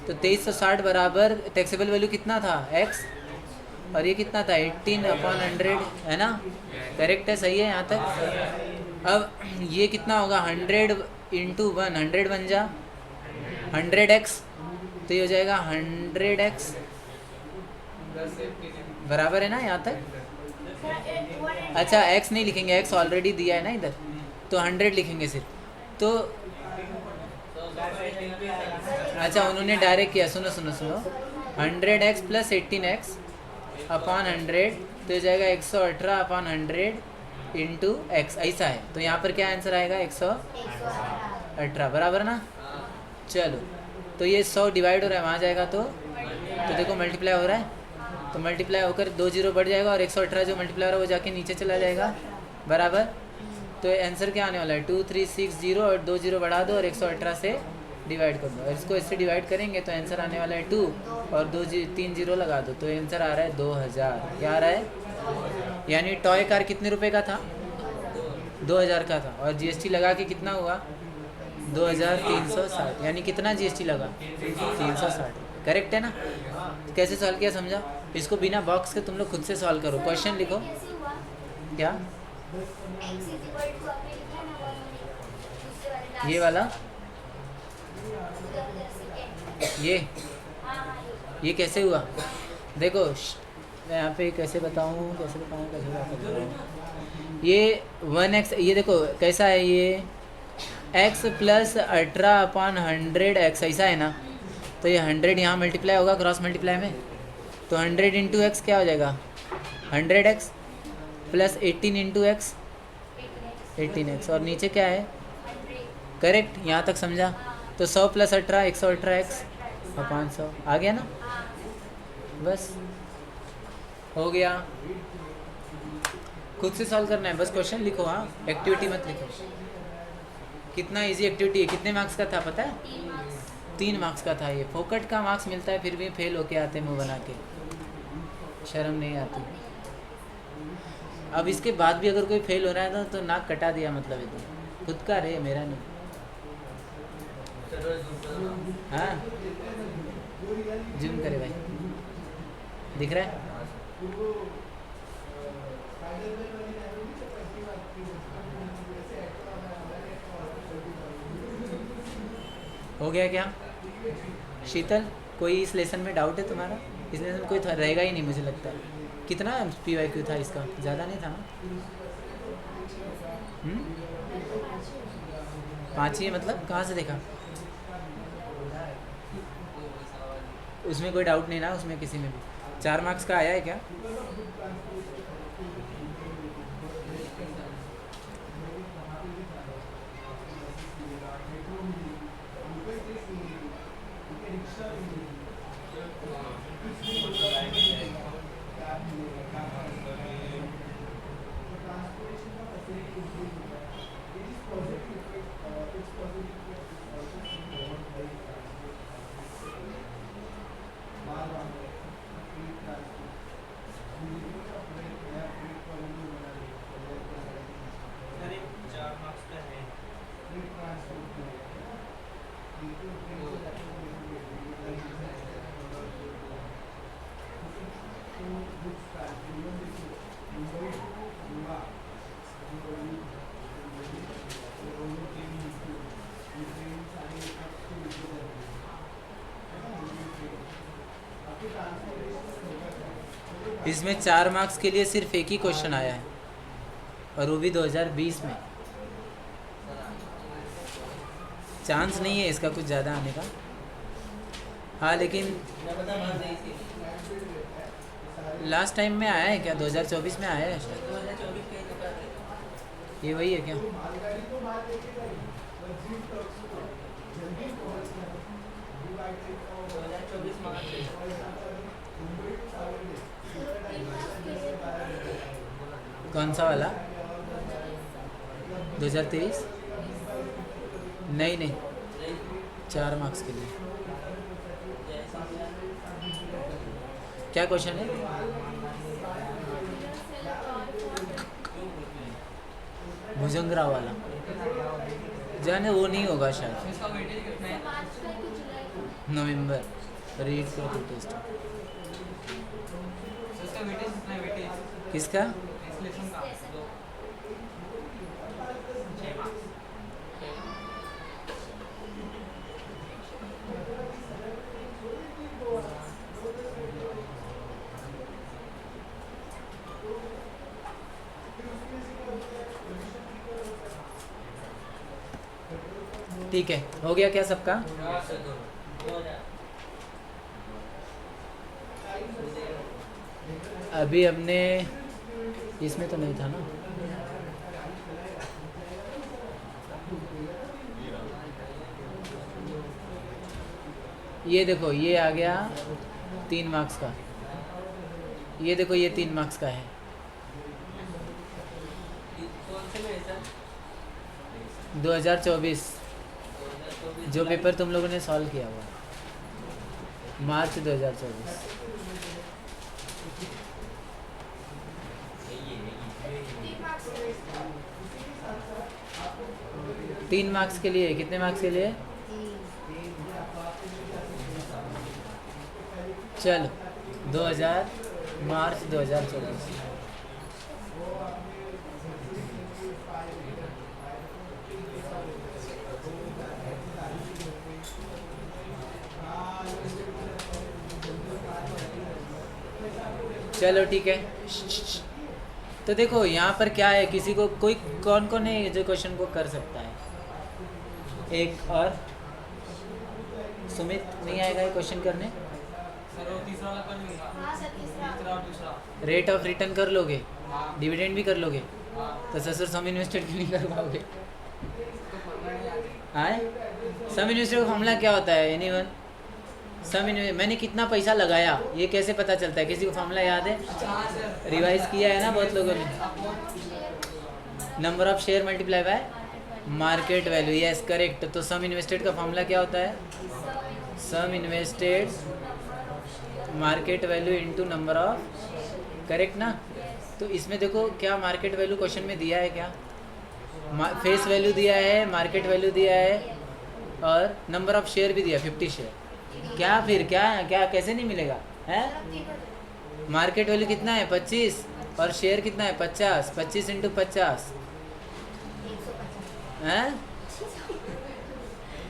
तो 2360 बराबर टैक्सेबल वैल्यू कितना था? x, और ये कितना था? 18/100 है ना। करेक्ट है, सही है यहाँ तक। अब ये कितना होगा? 100 इंटू 1, 100 बन जा 100x, तो ये हो जाएगा 100x बराबर है ना यहाँ तक। अच्छा x नहीं लिखेंगे, x ऑलरेडी दिया है ना इधर, तो 100 लिखेंगे सिर्फ। तो अच्छा उन्होंने डायरेक्ट किया, सुनो 100x प्लस 18x अपॉन 100, तो ये जाएगा 118 अपॉन 100 इंटू एक्स। ऐसा है। तो यहाँ पर क्या आंसर आएगा? 118 बराबर ना। चलो तो ये 100 डिवाइड हो रहा है, वहाँ जाएगा तो देखो मल्टीप्लाई हो रहा है, तो मल्टीप्लाई होकर 2 जीरो बढ़ जाएगा और 118 जो मल्टीप्लाई हो रहा है वो जाके नीचे चला जाएगा बराबर। तो आंसर क्या आने वाला है? 2360 और 2 जीरो बढ़ा दो और 118 से डिवाइड कर दो, और इसको इससे डिवाइड करेंगे तो आंसर आने वाला है 2 और 3 जीरो लगा दो, तो आंसर आ रहा है 2000। क्या आ रहा है? यानी टॉय कार कितने रुपए का था? 2000 का था, और जीएसटी लगा के कितना हुआ? 2360। यानी कितना जीएसटी लगा? 360। करेक्ट है ना। कैसे सॉल्व किया समझा? इसको बिना बॉक्स के तुम लोग खुद से सॉल्व करो। क्वेश्चन लिखो। क्या ये वाला? ये कैसे हुआ? देखो मैं यहाँ पे कैसे बताऊँ ये 1x, ये देखो कैसा है, ये x प्लस 18 अपॉन 100 x, ऐसा है ना। तो ये 100 यहाँ मल्टीप्लाई होगा क्रॉस मल्टीप्लाई में, तो 100 इंटू एक्स क्या हो जाएगा 100x plus 18 into x 18x, और नीचे क्या है करेक्ट, यहाँ तक समझा। तो 100 प्लस 18 118x और 500 आ गया ना, बस हो गया। खुद से सॉल्व करना है, बस क्वेश्चन लिखो, हाँ एक्टिविटी मत लिखो। कितना इजी एक्टिविटी है, कितने मार्क्स का था पता है 3 मार्क्स का था। ये फोकट का मार्क्स मिलता है फिर भी फेल होके आते मुंह बना के, शर्म नहीं आती। अब इसके बाद भी अगर कोई फेल हो रहा है तो नाक कटा दिया मतलब है, तो खुद का रे मेरा नहीं। हाँ जूम करे भाई, दिख रहा है? हो गया क्या शीतल? कोई इस लेसन में डाउट है तुम्हारा? इस लेसन में कोई रहेगा ही नहीं मुझे लगता है। कितना PYQ था इसका? ज़्यादा नहीं था ना? 5 ही है मतलब? कहाँ से देखा? उसमें कोई डाउट नहीं ना, उसमें किसी में भी 4 मार्क्स का आया है क्या? अरे 4 मार्क्स का है। इसमें 4 मार्क्स के लिए सिर्फ एक ही क्वेश्चन आया है, और वो भी 2020 में। चांस नहीं है इसका कुछ ज़्यादा आने का। हाँ लेकिन लास्ट टाइम में आया है क्या? 2024 में आया है शायद। 2024 का ही तो कर रहे थे। ये वही है क्या? 2024 मार्च है। कौन सा वाला? 2023? नहीं नहीं, 4 मार्क्स के लिए। क्या क्वेश्चन है? भुजंगराव वाला जाने, वो नहीं होगा शायद। इसका वेटेज कितना है? नवंबर रीड कर टेस्ट। इसका वेटेज कितना है? वेटेज किसका? इस लेसन का 6 मार्क्स। ठीक है, हो गया क्या सबका? अभी हमने इसमें तो नहीं था ना। ये देखो ये आ गया 3 मार्क्स का। ये देखो ये 3 मार्क्स का है। कौन से में है सर? 2024 2024 जो पेपर तुम लोगों ने सॉल्व किया हुआ, मार्च 2024। 3 मार्क्स के लिए। कितने मार्क्स के लिए? चलो 2000 मार्च 2024। चलो ठीक है। तो देखो यहाँ पर क्या है, किसी को कोई कौन कौन है जो क्वेश्चन को कर सकता है? एक और सुमित नहीं आएगा ये क्वेश्चन करने? सर वो तीसरा वाला कर लूंगा। हाँ सर तीसरा तीसरा और दूसरा। रेट ऑफ रिटर्न कर लोगे, हाँ डिविडेंड भी कर लोगे, हाँ। तो ससुर सम इन्वेस्टेड क्यों नहीं कर पाओगे? तो फॉर्मूला नहीं आती। आए सम इन्वेस्टेड का फॉर्मूला क्या होता है? एनीवन? सम मैंने कितना पैसा लगाया ये कैसे पता चलता है? किसी को फॉर्मूला याद है? हाँ सर। रिवाइज किया है ना बहुत लोगों ने? Number of share multiply by market value, yes correct. तो सम इन्वेस्टेड का फॉर्मूला क्या होता है? Sum invested market value into number of, correct ना? तो इसमें देखो क्या मार्केट वैल्यू क्वेश्चन में दिया है क्या? फेस वैल्यू दिया है, मार्केट वैल्यू दिया है और नंबर ऑफ शेयर भी दिया 50 शेयर। क्या फिर क्या कैसे नहीं मिलेगा है? मार्केट वैल्यू कितना है? 25 और शेयर कितना है? 50। 25 इंटू 50 हैं?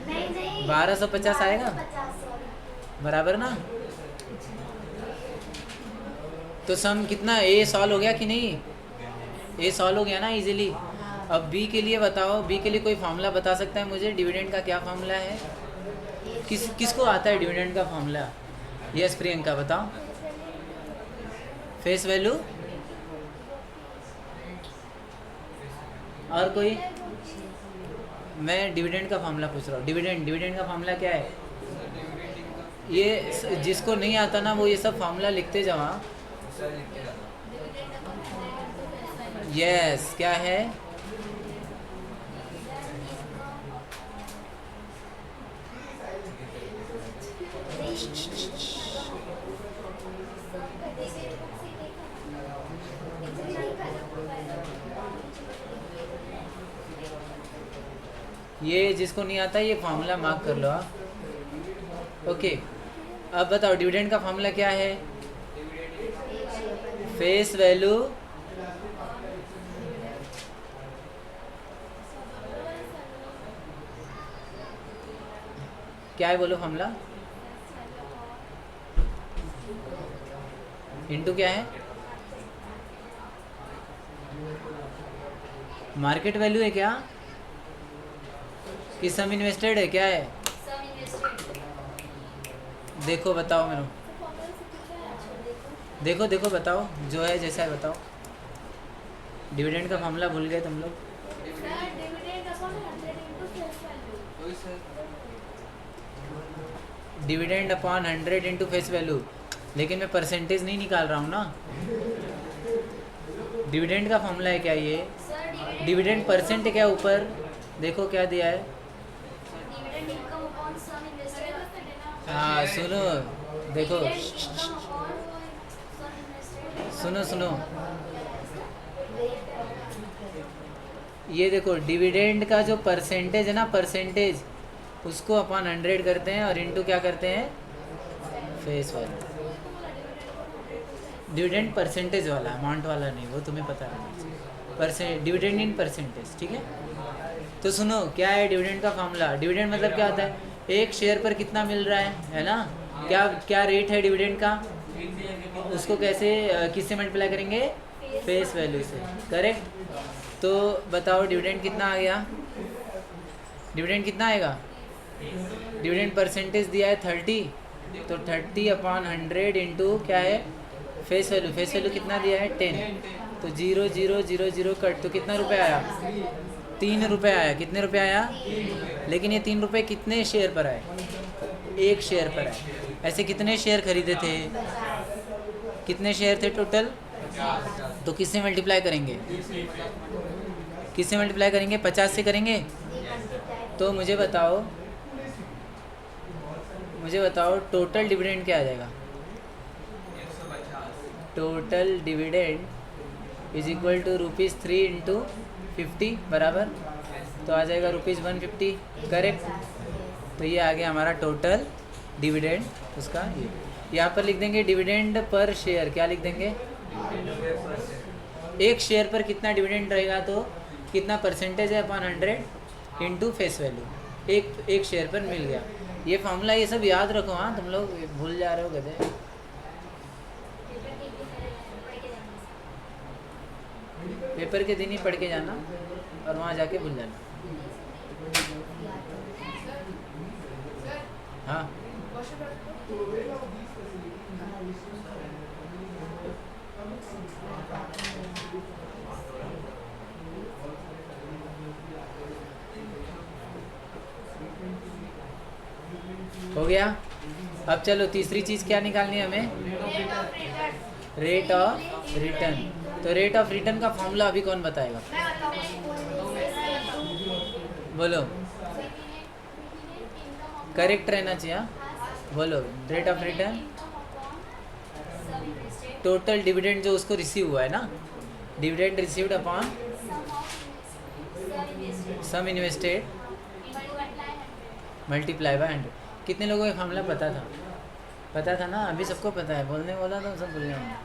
नहीं नहीं 1250 आएगा 50 सॉरी बराबर ना? तो सम कितना ए सॉल्व हो गया कि नहीं? ए सॉल्व हो गया ना इजीली। अब बी के लिए बताओ, बी के लिए कोई फार्मूला बता सकता है मुझे? डिविडेंड का क्या फार्मूला है? किसको आता है डिविडेंड का फार्मूला? यस प्रियंका बताओ। फेस वैल्यू और कोई? मैं डिविडेंड का फार्मूला पूछ रहा हूँ। डिविडेंड का फार्मूला क्या है? ये जिसको नहीं आता ना वो ये सब फार्मूला लिखते जाओ। यस क्या है? ये जिसको नहीं आता ये फार्मूला मार्क कर लो आप। ओके अब बताओ डिविडेंड का फार्मूला क्या है? फेस वैल्यू क्या है बोलो फार्मूला? इनटू क्या है? मार्केट वैल्यू है क्या? कि सम इन्वेस्टेड है? क्या है? सम इन्वेस्टेड देखो बताओ मेरे देखो देखो बताओ जो है जैसा है बताओ। डिविडेंड का फार्मूला भूल गए तुम लोग? Sir dividend upon 100 into face value वही sir. Dividend upon 100 into face value, लेकिन मैं परसेंटेज नहीं निकाल रहा हूँ ना। डिविडेंड का फार्मूला है क्या ये? सर डिविडेंड परसेंट है क्या? ऊपर देखो क्या दिया है। Dividend income upon sum invested हाँ सुनो देखो सुनो सुनो ये देखो डिविडेंड का जो परसेंटेज है ना, परसेंटेज उसको अपॉन 100 करते हैं और इनटू क्या करते हैं? Face value. डिविडेंड परसेंटेज वाला, अमाउंट वाला नहीं, वो तुम्हें पता है। डिविडेंड इन परसेंटेज, ठीक है? तो सुनो क्या है डिविडेंड का फार्मूला? डिविडेंड मतलब क्या होता है? एक शेयर पर कितना मिल रहा है ना? क्या रेट है डिविडेंड का? उसको कैसे किससे मल्टीप्लाई करेंगे? फेस वैल्यू से, करेक्ट? तो बताओ डिविडेंड कितना आ गया? डिविडेंड कितना आएगा? डिविडेंड परसेंटेज दिया है 30, तो 30 अपॉन 100 इंटू क्या है? Face value. फेस वैल्यू कितना दिया है? 10। तो 0 0 0 0 कट, तो कितना रुपए आया? 3 रुपये आया। कितने रुपए आया? लेकिन ये 3 रुपये कितने शेयर पर आए? एक शेयर पर आए। ऐसे कितने शेयर खरीदे थे? कितने शेयर थे टोटल? तो किससे मल्टीप्लाई करेंगे? किससे मल्टीप्लाई करेंगे? 50 से करेंगे। तो मुझे बताओ टोटल डिविडेंड क्या आ जाएगा? Total dividend is equal to ₹3 into 50 बराबर, तो आ जाएगा ₹150, करेक्ट? तो ये आ गया हमारा टोटल डिविडेंड उसका। ये यहाँ पर लिख देंगे डिविडेंड पर शेयर। क्या लिख देंगे? एक शेयर पर कितना डिविडेंड रहेगा, तो कितना परसेंटेज है अपॉन 100 इंटू फेस वैल्यू। एक शेयर पर मिल गया। ये फार्मूला ये सब याद रखो। हाँ तुम लोग भूल जा रहे हो गधे। पेपर के दिन ही पढ़ के जाना और वहाँ जाके भूल जाना। हाँ हो गया। अब चलो तीसरी चीज़ क्या निकालनी है हमें? Rate of return. तो रेट ऑफ रिटर्न का फॉर्मूला अभी कौन बताएगा? बोलो, करेक्ट रहना चाहिए। हाँ? बोलो, rate of return total dividend जो उसको रिसीव हुआ है ना, dividend received upon sum invested multiply by 100। कितने लोगों को फॉर्मूला पता था? पता था ना? अभी सबको पता है, बोलने वाला तो सब भूल जाएंगे।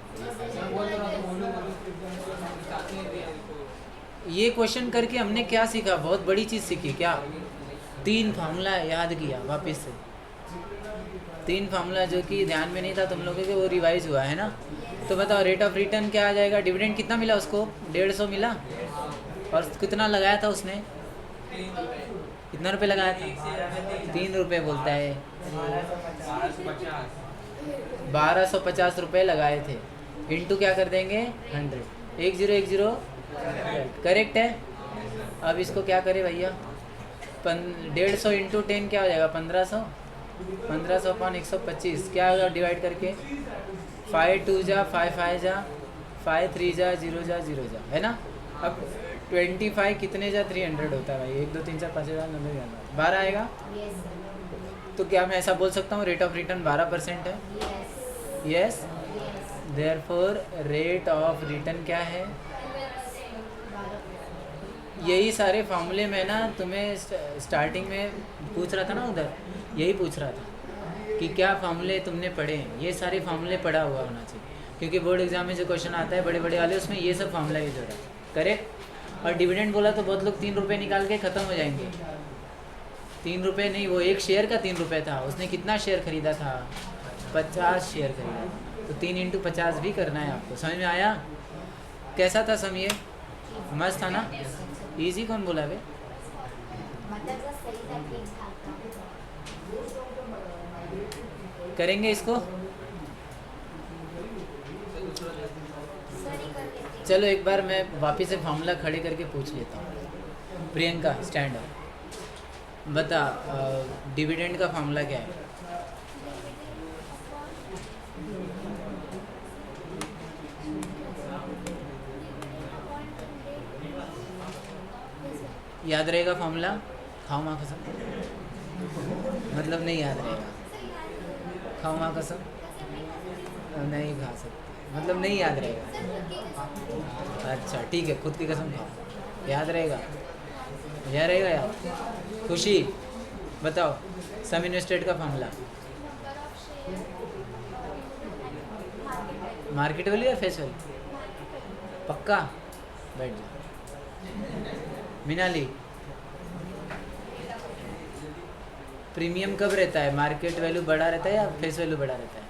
ये क्वेश्चन करके हमने क्या सीखा? बहुत बड़ी चीज़ सीखी। क्या? 3 फार्मूला याद किया वापस से। 3 फार्मूला जो कि ध्यान में नहीं था तुम लोगों के, वो रिवाइज हुआ है ना। तो बताओ रेट ऑफ रिटर्न क्या आ जाएगा? डिविडेंड कितना मिला उसको? 150 मिला। और कितना लगाया था उसने? कितना रुपए लगाया था? 3 रुपये बोलता है। 1250 रुपये लगाए थे। इंटू क्या कर देंगे? 100। 1010 करेक्ट है। अब इसको क्या करे भैया? 150 इंटू 10 क्या हो जाएगा? 1500। 1500 अपॉन 125 क्या होगा डिवाइड करके? 5 2 जा 5 5 जा 5 3 जा 0 जा 0 जा, है ना। अब 25 कितने जा? 300 होता है भाई। 1 2 3 4 5 6 7 8 12 आएगा। तो क्या मैं ऐसा बोल सकता हूँ रेट ऑफ रिटर्न 12% है? Yes. Therefore rate of return क्या है? यही सारे फार्मूले में ना तुम्हें स्टार्टिंग में पूछ रहा था ना, उधर यही पूछ रहा था कि क्या फार्मूले तुमने पढ़े हैं। ये सारे फार्मूले पढ़ा हुआ होना चाहिए, क्योंकि बोर्ड एग्जाम में जो क्वेश्चन आता है बड़े बड़े वाले, उसमें ये सब फार्मूला यूज हो रहा है। करेक्ट। और डिविडेंड बोला तो बहुत लोग 3 रुपये निकाल के ख़त्म हो जाएंगे। 3 रुपये नहीं, वो एक शेयर का 3 रुपये था। उसने कितना शेयर खरीदा था? 50 शेयर खरीदा। तो 3 इंटू 50 भी करना है आपको। समझ में आया? कैसा था सम? ये मस्त था ना? इजी कौन बोला बे? करेंगे इसको। चलो एक बार मैं वापस से फार्मूला खड़े करके पूछ लेता हूँ। प्रियंका स्टैंड अप, बता डिविडेंड का फार्मूला क्या है? याद रहेगा फार्मूला? खाओ माँ कसम। मतलब नहीं याद रहेगा? खाओ माँ कसम। नहीं खा सकते, मतलब नहीं याद रहेगा। अच्छा ठीक है, खुद की कसम खाओ। याद रहेगा? याद रहेगा यार? खुशी बताओ सम इन्वेस्टेड का फार्मूला। मार्केट वैल्यू या फेस वैल्यू? पक्का? बैठ जाओ। मिनाली, प्रीमियम कब रहता है? मार्केट वैल्यू बड़ा रहता है या फेस वैल्यू बड़ा रहता है?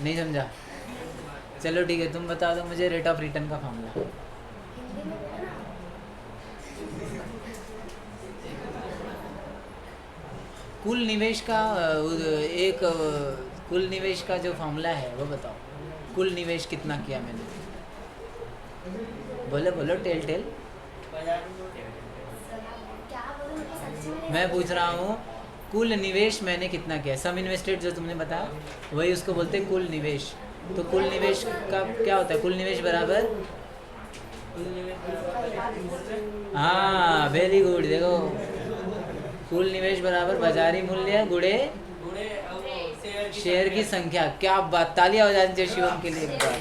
नहीं समझा? चलो ठीक है, तुम बता दो मुझे रेट ऑफ रिटर्न का फार्मूला। कुल निवेश का एक कुल निवेश का जो फार्मूला है वो बताओ। कुल निवेश कितना किया मैंने? बोलो बोलो, टेल टेल। मैं पूछ रहा हूँ कुल निवेश मैंने कितना किया? सम इन्वेस्टेड जो तुमने बताया वही उसको बोलते हैं कुल निवेश। तो कुल निवेश का क्या होता है? कुल निवेश बराबर, हाँ वेरी गुड। देखो कुल निवेश बराबर बाजारी मूल्य गुणे शेयर की संख्या। क्या बात, तालियां हो जानी चाहिए शिवम के लिए एक बार।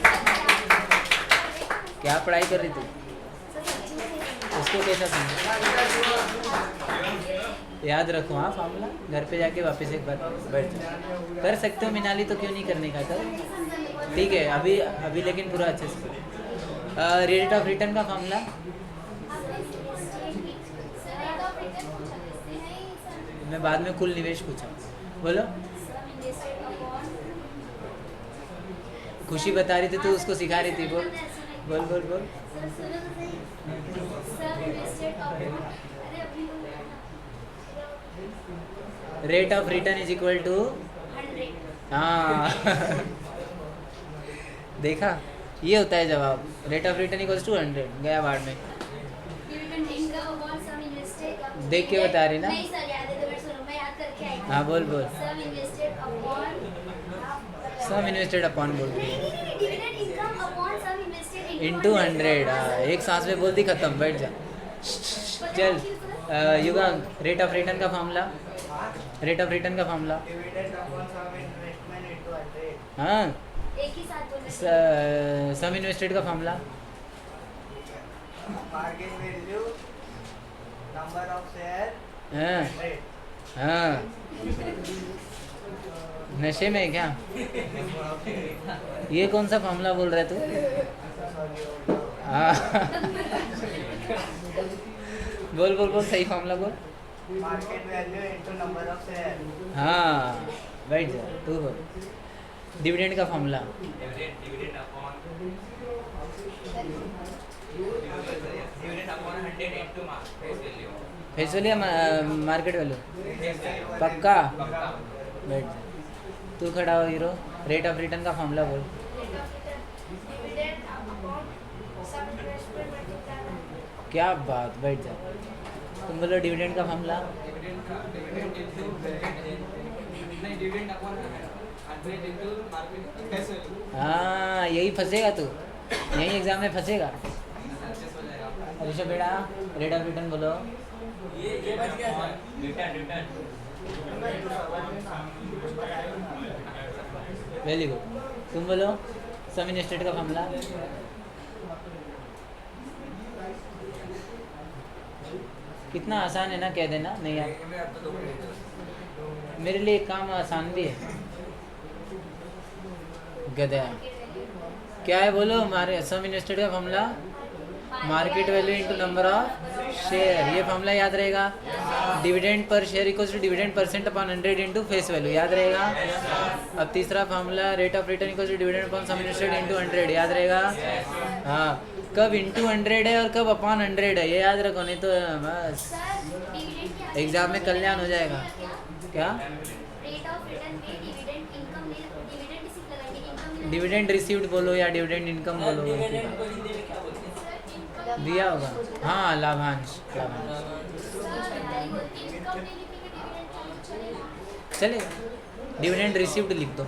क्या पढ़ाई कर रही थी? उसको कैसा समझ? याद रखो हाँ फार्मूला, घर पे जाके वापस एक बार बैठ जाओ। कर सकते हो मिनाली, तो क्यों नहीं करने का? कर ठीक है। अभी लेकिन पूरा अच्छे से रेट ऑफ रिटर्न का फार्मूला। मैं बाद में कुल निवेश पूछा। बोलो। खुशी बता रही थी तो उसको सिखा रही थी। बोल बोल बोल बोल। Rate of return is equal to 100. हाँ देखा, ये होता है जवाब। Rate of return equals to 100 गया बाढ़ में। Dividend income upon sum invested. देख के बता रही ना? नहीं सर, याद है तो मैं सुनो, मैं याद करके आई थी. हाँ बोल बोल। Sum invested upon. सम इन्वेस्टेड अपॉन बोल रही है। नहीं, dividend income upon sum invested into 100। हाँ एक सांस में बोल दी, खत्म, बैठ जा। चल युगांग, रेट ऑफ रिटर्न का फॉर्मूला, रेट ऑफ रिटर्न का formula. Dividend upon sum investment into 100. हाँ एक ही साथ बोलना. सम इन्वेस्टेड का formula. Market value number of share हाँ 100. हाँ, नशे में है क्या? ये कौन सा फॉर्मूला बोल रहा है तू? हाँ बोल बोल बोल, सही फॉर्मूला बोल। Market value into number of share. हाँ बैठ जा, तू बोल। डिविडेंड का formula. Dividend upon 100 into face value. Face value या मार्केट वैल्यू? पक्का? बैठ जा, तू खड़ा हो हीरो। रेट ऑफ रिटर्न का फॉर्मूला बोल। Dividend upon sum investment multiplied. क्या बात, बैठ जा। तुम बोलो डिविडेंड का फॉर्मूला। डिविडेंड इनटू नहीं, dividend upon 100 into market face value. हाँ यही फंसेगा तू, यही एग्जाम में फंसेगा। सक्सेस हो जाएगा. ऋषभ बेटा, रेट ऑफ रिटर्न बोलो। ये बच गया सर. Return very good. तुम बोलो सम इन्वेस्टेड का फॉर्मूला। कितना आसान है ना, कह देना नहीं यार। मेरे लिए एक काम आसान भी है। गधा क्या है बोलो। हमारे सम इन्वेस्टेड का formula market value into number of share, ये फॉर्मूला याद रहेगा। Dividend per share equals to dividend percent upon 100 into face value, याद रहेगा। अब तीसरा formula rate of return equals to dividend upon sum invested into 100, याद रहेगा। हाँ, कब इनटू 100 है और कब अपॉन 100 है, ये याद रखो, नहीं तो बस सर, dividend क्या? एग्जाम में कल्याण हो जाएगा। क्या? रेट ऑफ रिटर्न में डिविडेंड इनकम ले, डिविडेंड इसी लगाएंगे, इनकम ले. डिविडेंड रिसीव्ड बोलो या डिविडेंड इनकम बोलो, डिविडेंड को हिंदी में क्या बोलते हैं? दिया होगा। हाँ लाभांश, लाभांश चलेगा। डिविडेंड रिसीव्ड लिख दो।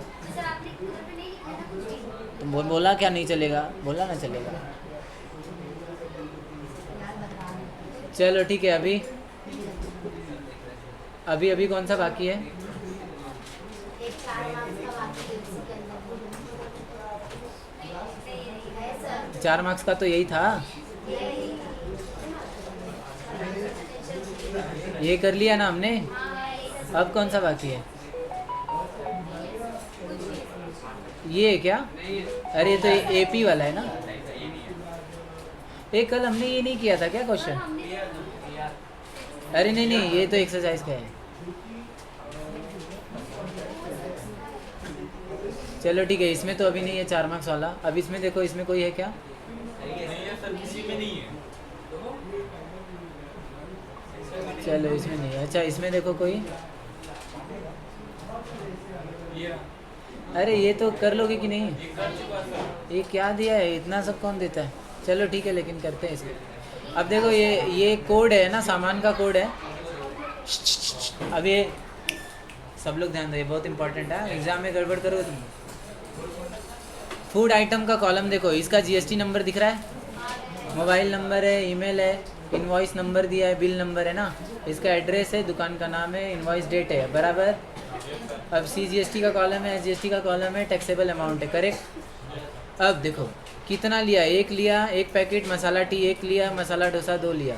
तुम बोला क्या नहीं चलेगा, बोला ना चलेगा। चलो ठीक है। अभी अभी अभी कौन सा बाकी है? एक 4 मार्क्स का बाकी है, उसी के अंदर है सर। 4 मार्क्स का तो यही था, ये कर लिया ना हमने। अब कौन सा बाकी है? ये है क्या? अरे ये तो एपी वाला है ना। एक कल हमने ये नहीं किया था क्या क्वेश्चन? अरे नहीं नहीं, ये तो एक्सरसाइज का है। चलो ठीक है, इसमें तो अभी नहीं है 4 मार्क्स वाला। अब इसमें देखो, इसमें कोई है क्या? चलो इसमें नहीं है। अच्छा इसमें देखो कोई। अरे ये तो कर लोगे कि नहीं? ये क्या दिया है, इतना सब कौन देता है? चलो ठीक है, लेकिन करते हैं इसको। अब देखो ये कोड है ना, सामान का कोड है। अब ये सब लोग ध्यान दो, ये बहुत इंपॉर्टेंट है, एग्जाम में गड़बड़ करोगे तुम। फूड आइटम का कॉलम देखो, इसका जीएसटी नंबर दिख रहा है, मोबाइल नंबर है, ईमेल है, इनवॉइस नंबर दिया है, बिल नंबर है ना, इसका एड्रेस है, दुकान का नाम है, इनवॉइस डेट है, बराबर। अब CGST का कॉलम है, SGST का कॉलम है, टैक्सेबल अमाउंट है, करेक्ट। अब देखो कितना लिया, एक पैकेट मसाला टी 1 लिया, मसाला डोसा 2 लिया।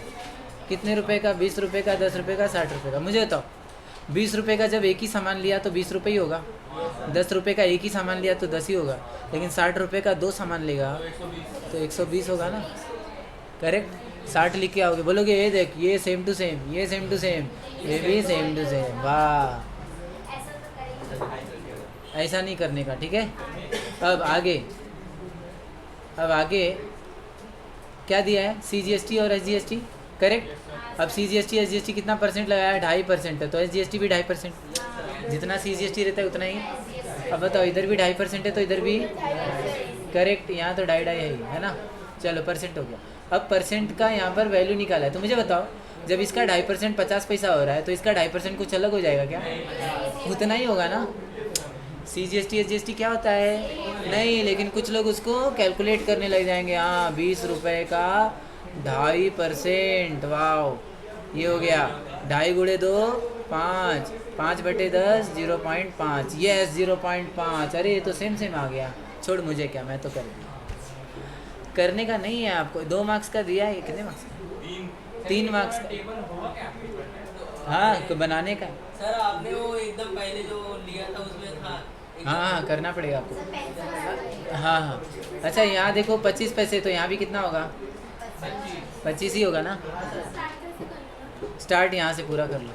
कितने रुपए का? 20 रुपये का, 10 रुपये का, 60 रुपये का। मुझे बताओ, 20 रुपये का जब एक ही सामान लिया तो 20 रुपये ही होगा, 10 रुपये का एक ही सामान लिया तो 10 ही होगा, लेकिन 60 रुपये का 2 सामान लेगा तो 120 होगा ना, करेक्ट। 60 लिख के आओगे, बोलोगे ये देख, ये सेम टू सेम, ये सेम टू सेम, ये भी सेम टू सेम। वाह, ऐसा नहीं करने का, ठीक है। अब आगे क्या दिया है? CGST और SGST करेक्ट। अब CGST SGST कितना परसेंट लगाया है? 2.5% है, तो SGST भी 2.5%। जितना CGST रहता है उतना ही। अब बताओ इधर भी 2.5% है तो इधर भी करेक्ट, यहाँ तो 2.5 है ना। चलो परसेंट हो गया। अब परसेंट का यहाँ पर वैल्यू निकाला है, तो मुझे बताओ जब इसका 2.5% 50 पैसा हो रहा है तो इसका 2.5% कुछ अलग हो जाएगा क्या? उतना ही होगा ना। CGST SGST क्या होता है? नहीं, लेकिन कुछ लोग उसको कैलकुलेट करने लग जाएंगे। हाँ, 20 रुपये का 2.5%, वाह, ये हो गया 2.5 गुणे 2 5, 5/10 0.5, यस 0.5। अरे ये तो सेम सेम आ गया। छोड़, मुझे क्या, मैं तो कर करने का नहीं है आपको। 2 मार्क्स का दिया है, कितने मार्क्स का? 3 मार्क्स का। हाँ, तो बनाने का। सर आपने वो एकदम पहले जो लिया था उसमें था हाँ, करना पड़ेगा आपको। सर पेंसिल हाँ हाँ। अच्छा, यहाँ देखो 25 पैसे, तो यहाँ भी कितना होगा? 25 ही होगा ना। स्टार्ट यहाँ से पूरा कर लो,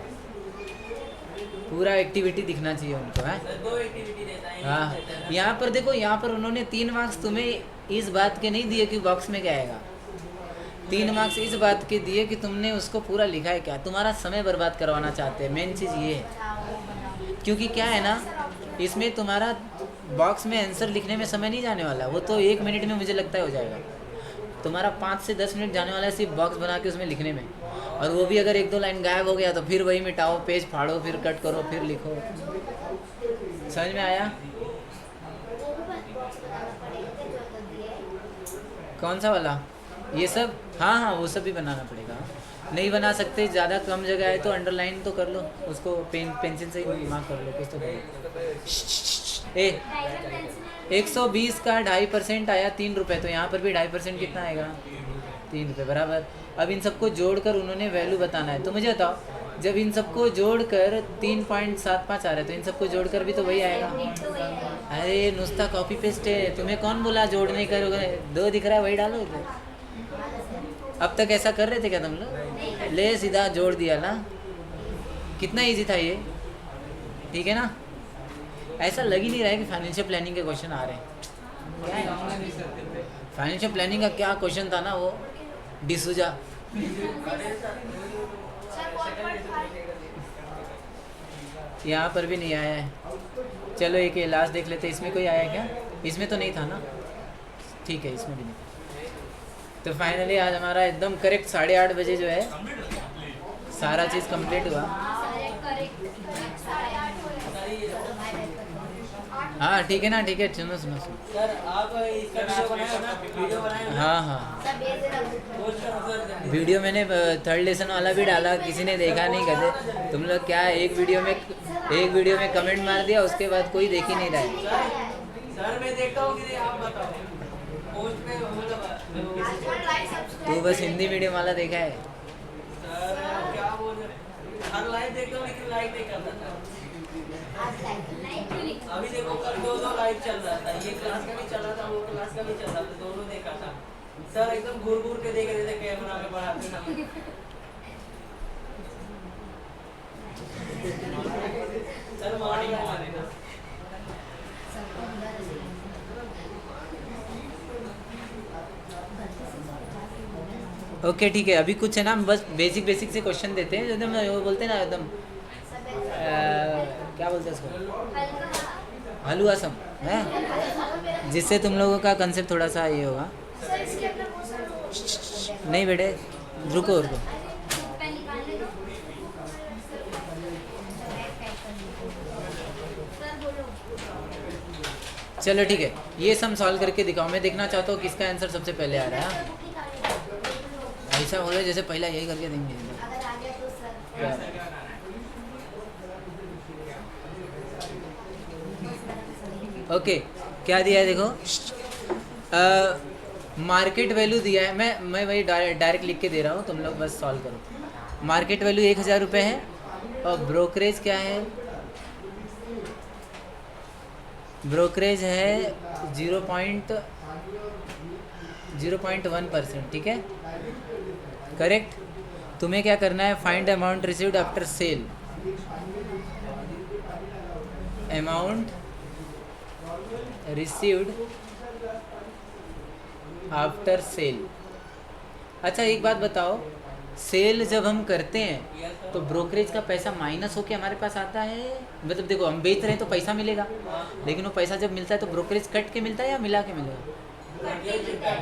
पूरा एक्टिविटी दिखना चाहिए उनको, है। सर 2 एक्टिविटी देता है। हाँ, यहाँ पर देखो, यहाँ पर उन्होंने 3 मार्क्स तुम्हें इस बात के नहीं दिए कि बॉक्स में क्या आएगा। 3 मार्क्स इस बात के दिए कि तुमने उसको पूरा लिखा है क्या। तुम्हारा समय बर्बाद करवाना चाहते हैं, मेन चीज़ ये है। क्योंकि क्या है ना, इसमें तुम्हारा बॉक्स में आंसर लिखने में समय नहीं जाने वाला, वो तो 1 मिनट में मुझे लगता है हो जाएगा। तुम्हारा 5 से 10 मिनट जाने वाला है सिर्फ बॉक्स बना के उसमें लिखने में, और वो भी अगर 1-2 लाइन गायब हो गया तो फिर वही मिटाओ, पेज फाड़ो, फिर कट करो, फिर लिखो। समझ में आया? कौन सा वाला? ये सब? हाँ हाँ, वो सब भी बनाना पड़ेगा। नहीं बना सकते, ज़्यादा कम जगह है तो अंडरलाइन तो कर लो उसको, पेंसिल से ही मार्क कर लो, कुछ तो करो। 120 का 2.5% आया 3 रुपये, तो यहाँ पर भी 2.5% कितना आएगा? 3 रुपये बराबर। अब इन सबको जोड़कर उन्होंने वैल्यू बताना है, तो मुझे बताओ जब इन सबको जोड़कर 3.75 आ रहा है तो इन सबको जोड़कर भी तो वही आएगा। अरे नुस्ता कॉपी पेस्ट है, तुम्हें कौन बोला जोड़ने करोगे? 2 दिख रहा है वही डालो इधर। अब तक ऐसा कर रहे थे क्या तुम लोग? ले सीधा जोड़ दिया ना, कितना इजी था ये, ठीक है ना। ऐसा लग ही नहीं रहा है कि फाइनेंशियल प्लानिंग के क्वेश्चन आ रहे हैं। क्या है फाइनेंशियल प्लानिंग का क्या क्वेश्चन था ना, वो डिसूजा। यहाँ पर भी नहीं आया है। चलो एक ये लास्ट देख लेते, इसमें कोई आया क्या? इसमें तो नहीं था ना, ठीक है, इसमें भी नहीं। तो फाइनली आज हमारा एकदम करेक्ट 8:30 बजे जो है सारा चीज़ कंप्लीट हुआ। हाँ ठीक है ना, ठीक है, सुनो सुनो सुनो। सर आप इसका वीडियो बनाए ना, वीडियो बनाए ना? हाँ हाँ, पोस्ट करो सर। वीडियो मैंने 3rd लेसन वाला भी डाला, किसी ने देखा नहीं। कहते तुम लोग क्या एक वीडियो में कमेंट मार दिया, उसके बाद कोई देख ही नहीं रहा है। सर मैं देखता हूँ कि आप बताओ पोस्ट पे तू बस हिंदी मीडियम वाला देखा है। सर क्या बोल रहे, हर लाइव देखता हूँ लेकिन लाइव नहीं करता था। अभी देखो कल 2 लाइव चल रहा था, ये क्लास का भी चल रहा था, वो क्लास का भी चल रहा था, दोनों देखा था। सर एकदम घूर घूर के देख रहे थे कैमरा में पढ़ाते समय। सर मॉर्निंग में आने ना। ओके ठीक है, अभी कुछ है ना, बस बेसिक से क्वेश्चन देते हैं, एकदम वो बोलते हैं ना एकदम क्या बोलते हैं उसको, हलवा सम है, जिससे तुम लोगों का कंसेप्ट थोड़ा सा ये होगा। नहीं बेटे, रुको। चलो ठीक है, ये सम सॉल्व करके दिखाओ। मैं देखना चाहता हूँ किसका आंसर सबसे पहले आ रहा है। ऐसा हो रहा है जैसे पहला यही करके देंगे। ओके, क्या दिया है देखो, मार्केट वैल्यू दिया है। मैं वही डायरेक्ट लिख के दे रहा हूँ, तुम लोग बस सॉल्व करो। मार्केट वैल्यू 1000 रुपये है, और ब्रोकरेज क्या है? ब्रोकरेज है 0.1%, ठीक है, करेक्ट। तुम्हें क्या करना है, find amount received after sale. Amount received after sale. अच्छा एक बात बताओ, सेल जब हम करते हैं Yes, sir. तो ब्रोकरेज का पैसा माइनस होके हमारे पास आता है, मतलब देखो हम बेच रहे हैं तो पैसा मिलेगा, लेकिन वो पैसा जब मिलता है तो ब्रोकरेज कट के मिलता है या मिला के मिलेगा?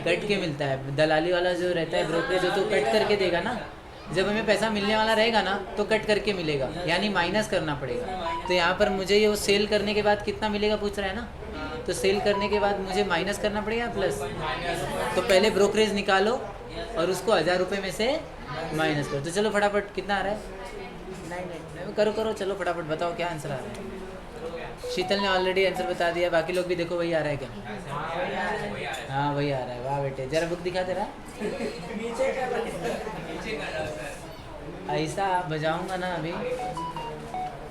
कट के मिलता है। दलाली वाला जो रहता है ब्रोकरेज वो तो कट करके देगा ना, जब हमें पैसा मिलने वाला रहेगा ना तो कट करके मिलेगा, यानी माइनस करना पड़ेगा। तो यहाँ पर मुझे ये वो सेल करने के बाद कितना मिलेगा पूछ रहा है ना, तो सेल करने के बाद मुझे माइनस करना पड़ेगा प्लस। तो पहले ब्रोकरेज निकालो और उसको 1000 रुपये में से माइनस करो। तो चलो फटाफट कितना आ रहा है? 9 करो करो, चलो फटाफट बताओ क्या आंसर आ रहा है। शीतल ने ऑलरेडी आंसर बता दिया, बाकी लोग भी देखो वही आ रहा है क्या? हाँ वही आ रहा है। वाह बेटे, जरा बुक दिखा दे रहा नीचे कर रहा है। नीचे कर रहा हूँ सर। ऐसा बजाऊंगा ना अभी।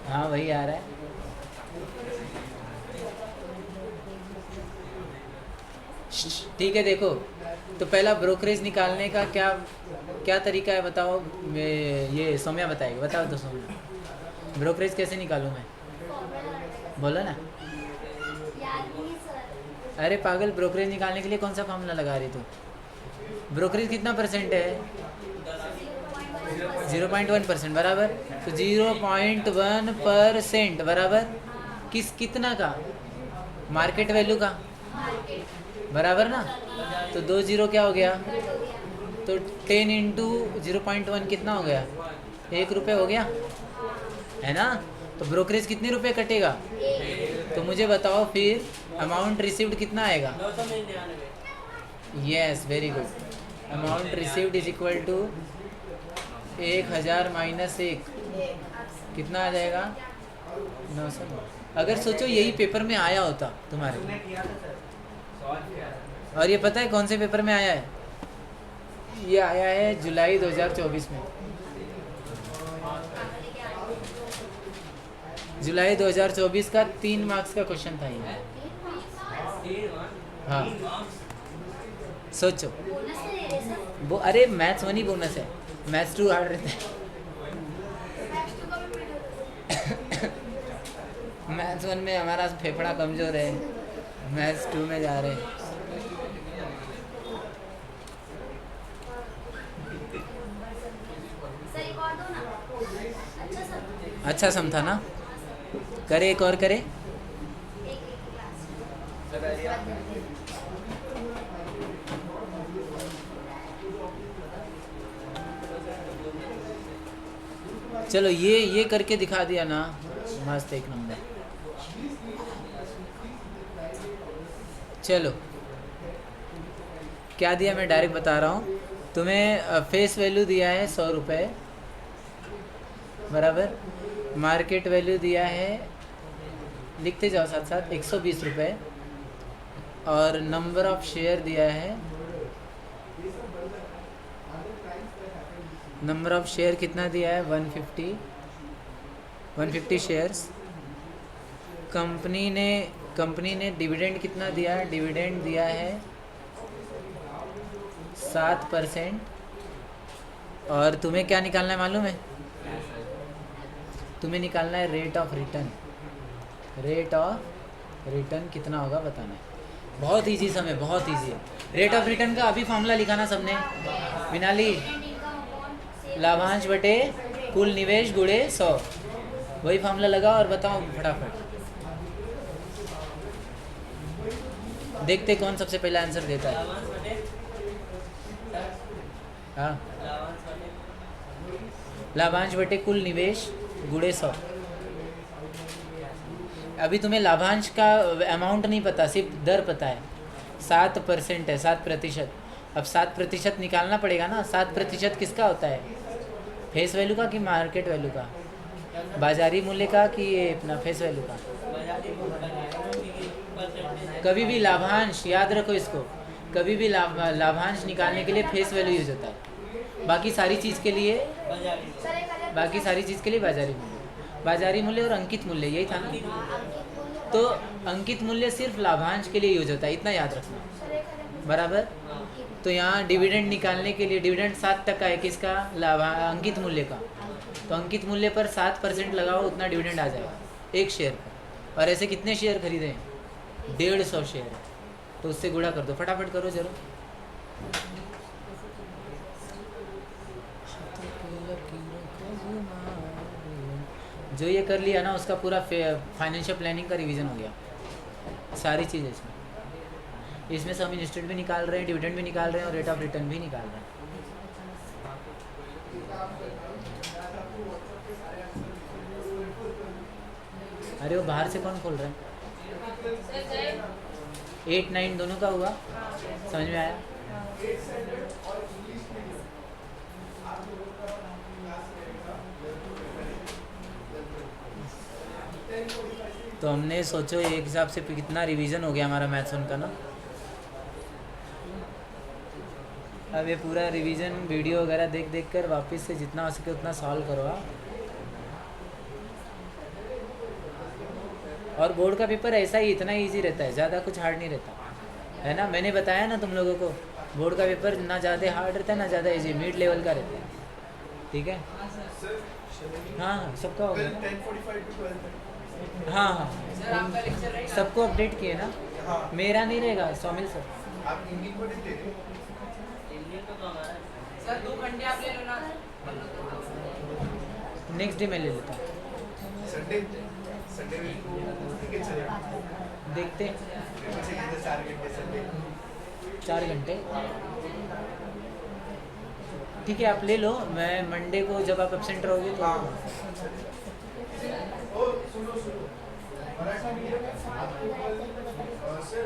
हाँ वही आ रहा है। ठीक है, देखो तो पहला ब्रोकरेज निकालने का क्या क्या तरीका है बताओ। ये सौम्या बताएगी, बताओ तो सौम्या ब्रोकरेज कैसे निकालूं मैं? बोलो ना। याद नहीं सर। अरे पागल, ब्रोकरेज निकालने के लिए कौन सा फॉर्मूला लगा रही तू? ब्रोकरेज कितना परसेंट है? 0.1% बराबर। तो 0.1% बराबर कितना का? मार्केट वैल्यू का, बराबर ना। तो 2 0 क्या हो गया? तो 10 इंटू 0.1 कितना हो गया? 1 रुपये हो गया, है ना। तो ब्रोकरेज कितने रुपए कटेगा? तो मुझे बताओ फिर अमाउंट रिसीव्ड कितना आएगा? 999। Yes, very good. Amount received is equal to 1000 minus 1 कितना आ जाएगा? 900। अगर सोचो यही पेपर में आया होता तुम्हारे, तुमने किया था सर। सॉल्व किया था। और ये पता है कौन से पेपर में आया है? ये आया है जुलाई 2024 में। जुलाई 2024 का 3 मार्क्स का क्वेश्चन था ये। हाँ सोचो बोनस से दे रहे सर। वो, अरे मैथ्स 1 ही बोनस है, मैथ्स 2 हार्ड रहता है। मैथ्स 2 का पेपर दे दो। मैथ्स 1 में हमारा फेफड़ा कमज़ोर है, मैथ्स 2 में जा रहे हैं। सर एक और दो ना। अच्छा सर। अच्छा सम था ना, करे एक और करे। एक क्लास। चलो ये करके दिखा दिया ना, मस्त, एक नंबर। चलो क्या दिया मैं डायरेक्ट बता रहा हूँ तुम्हें। फेस वैल्यू दिया है 100 रुपये, बराबर। मार्केट वैल्यू दिया है, लिखते जाओ साथ साथ, 120 रुपये। और नंबर ऑफ शेयर दिया है, नंबर ऑफ शेयर कितना दिया है? 150 शेयर्स। कंपनी ने डिविडेंड कितना दिया है? डिविडेंड दिया है 7%। और तुम्हें क्या निकालना है मालूम है? तुम्हें निकालना है rate of return. Rate of return कितना होगा बताना है। बहुत इजी सम है, बहुत इजी है। रेट ऑफ रिटर्न का अभी फॉर्मूला लिखाना सबने। मिनाली, लाभांश बटे कुल निवेश गुणे 100, वही फॉर्मूला लगाओ और बताओ फटाफट। देखते कौन सबसे पहला आंसर देता है। लाभांश बटे सर, हाँ, लाभांश बटे लाभांश बटे कुल निवेश गुणे 100। अभी तुम्हें लाभांश का अमाउंट नहीं पता, सिर्फ दर पता है। 7% है, 7%। अब 7% निकालना पड़ेगा ना। 7% किसका होता है? फेस वैल्यू का कि मार्केट वैल्यू का? बाजारी मूल्य का कि ये अपना फेस वैल्यू का? बाजारी परसेंटेज। कभी भी लाभांश, याद रखो इसको, कभी भी लाभांश निकालने के लिए फेस वैल्यू यूज होता है। बाकी सारी चीज़ के लिए बाजारी मूल्य। बाजारी मूल्य और अंकित मूल्य, यही था ना। तो अंकित मूल्य सिर्फ लाभांश के लिए यूज होता है, इतना याद रखना, बराबर। तो यहाँ डिविडेंड निकालने के लिए, डिविडेंड 7% है किसका? अंकित मूल्य का। तो अंकित मूल्य पर 7% लगाओ, उतना डिविडेंड आ जाएगा एक शेयर पर। और ऐसे कितने शेयर खरीदे? 150 शेयर। तो उससे गुणा कर दो, फटाफट करो जरूर। तुम जो ये कर लिया ना उसका पूरा फाइनेंशियल प्लानिंग का रिवीजन हो गया, सारी चीज़ें इसमें। इसमें सब इन्वेस्टेड भी निकाल रहे हैं, डिविडेंड भी निकाल रहे हैं और रेट ऑफ रिटर्न भी निकाल रहे हैं। अरे वो बाहर से कौन खोल रहा है? 8 9 दोनों का हुआ, समझ में आया? तो हमने सोचो एक हिसाब से कितना रिवीजन हो गया हमारा मैथ्स उनका ना। अब ये पूरा रिवीजन वीडियो वगैरह देख देख कर वापस से जितना हो सके उतना सॉल्व करो आप। और बोर्ड का पेपर ऐसा ही इतना इजी रहता है, ज़्यादा कुछ हार्ड नहीं रहता है ना। मैंने बताया ना तुम लोगों को, बोर्ड का पेपर ना ज़्यादा हार्ड रहता है ना ज़्यादा इजी, मिड लेवल का रहता है। ठीक है, हाँ हाँ सबका हो गया। 10:45 to 12. हाँ हाँ सर आपका लेक्चर रहेगा? सबको अपडेट किए ना। हाँ मेरा नहीं रहेगा, सौमिल सर। आप इंडियन को दे रहे इंडियन का तो हमारा है। सर 2 घंटे आप ले लो ना। नेक्स्ट डे मैं ले लेता हूँ, संडे संडे में तो ठीक है चलेगा। देखते हैं। मेरे को चाहिए था 4 घंटे संडे। 4 घंटे ठीक है, आप ले लो। मैं मंडे को जब आप एब्सेंट रहोगे तो हाँ ओ सुनो मराठी मीडियम में सर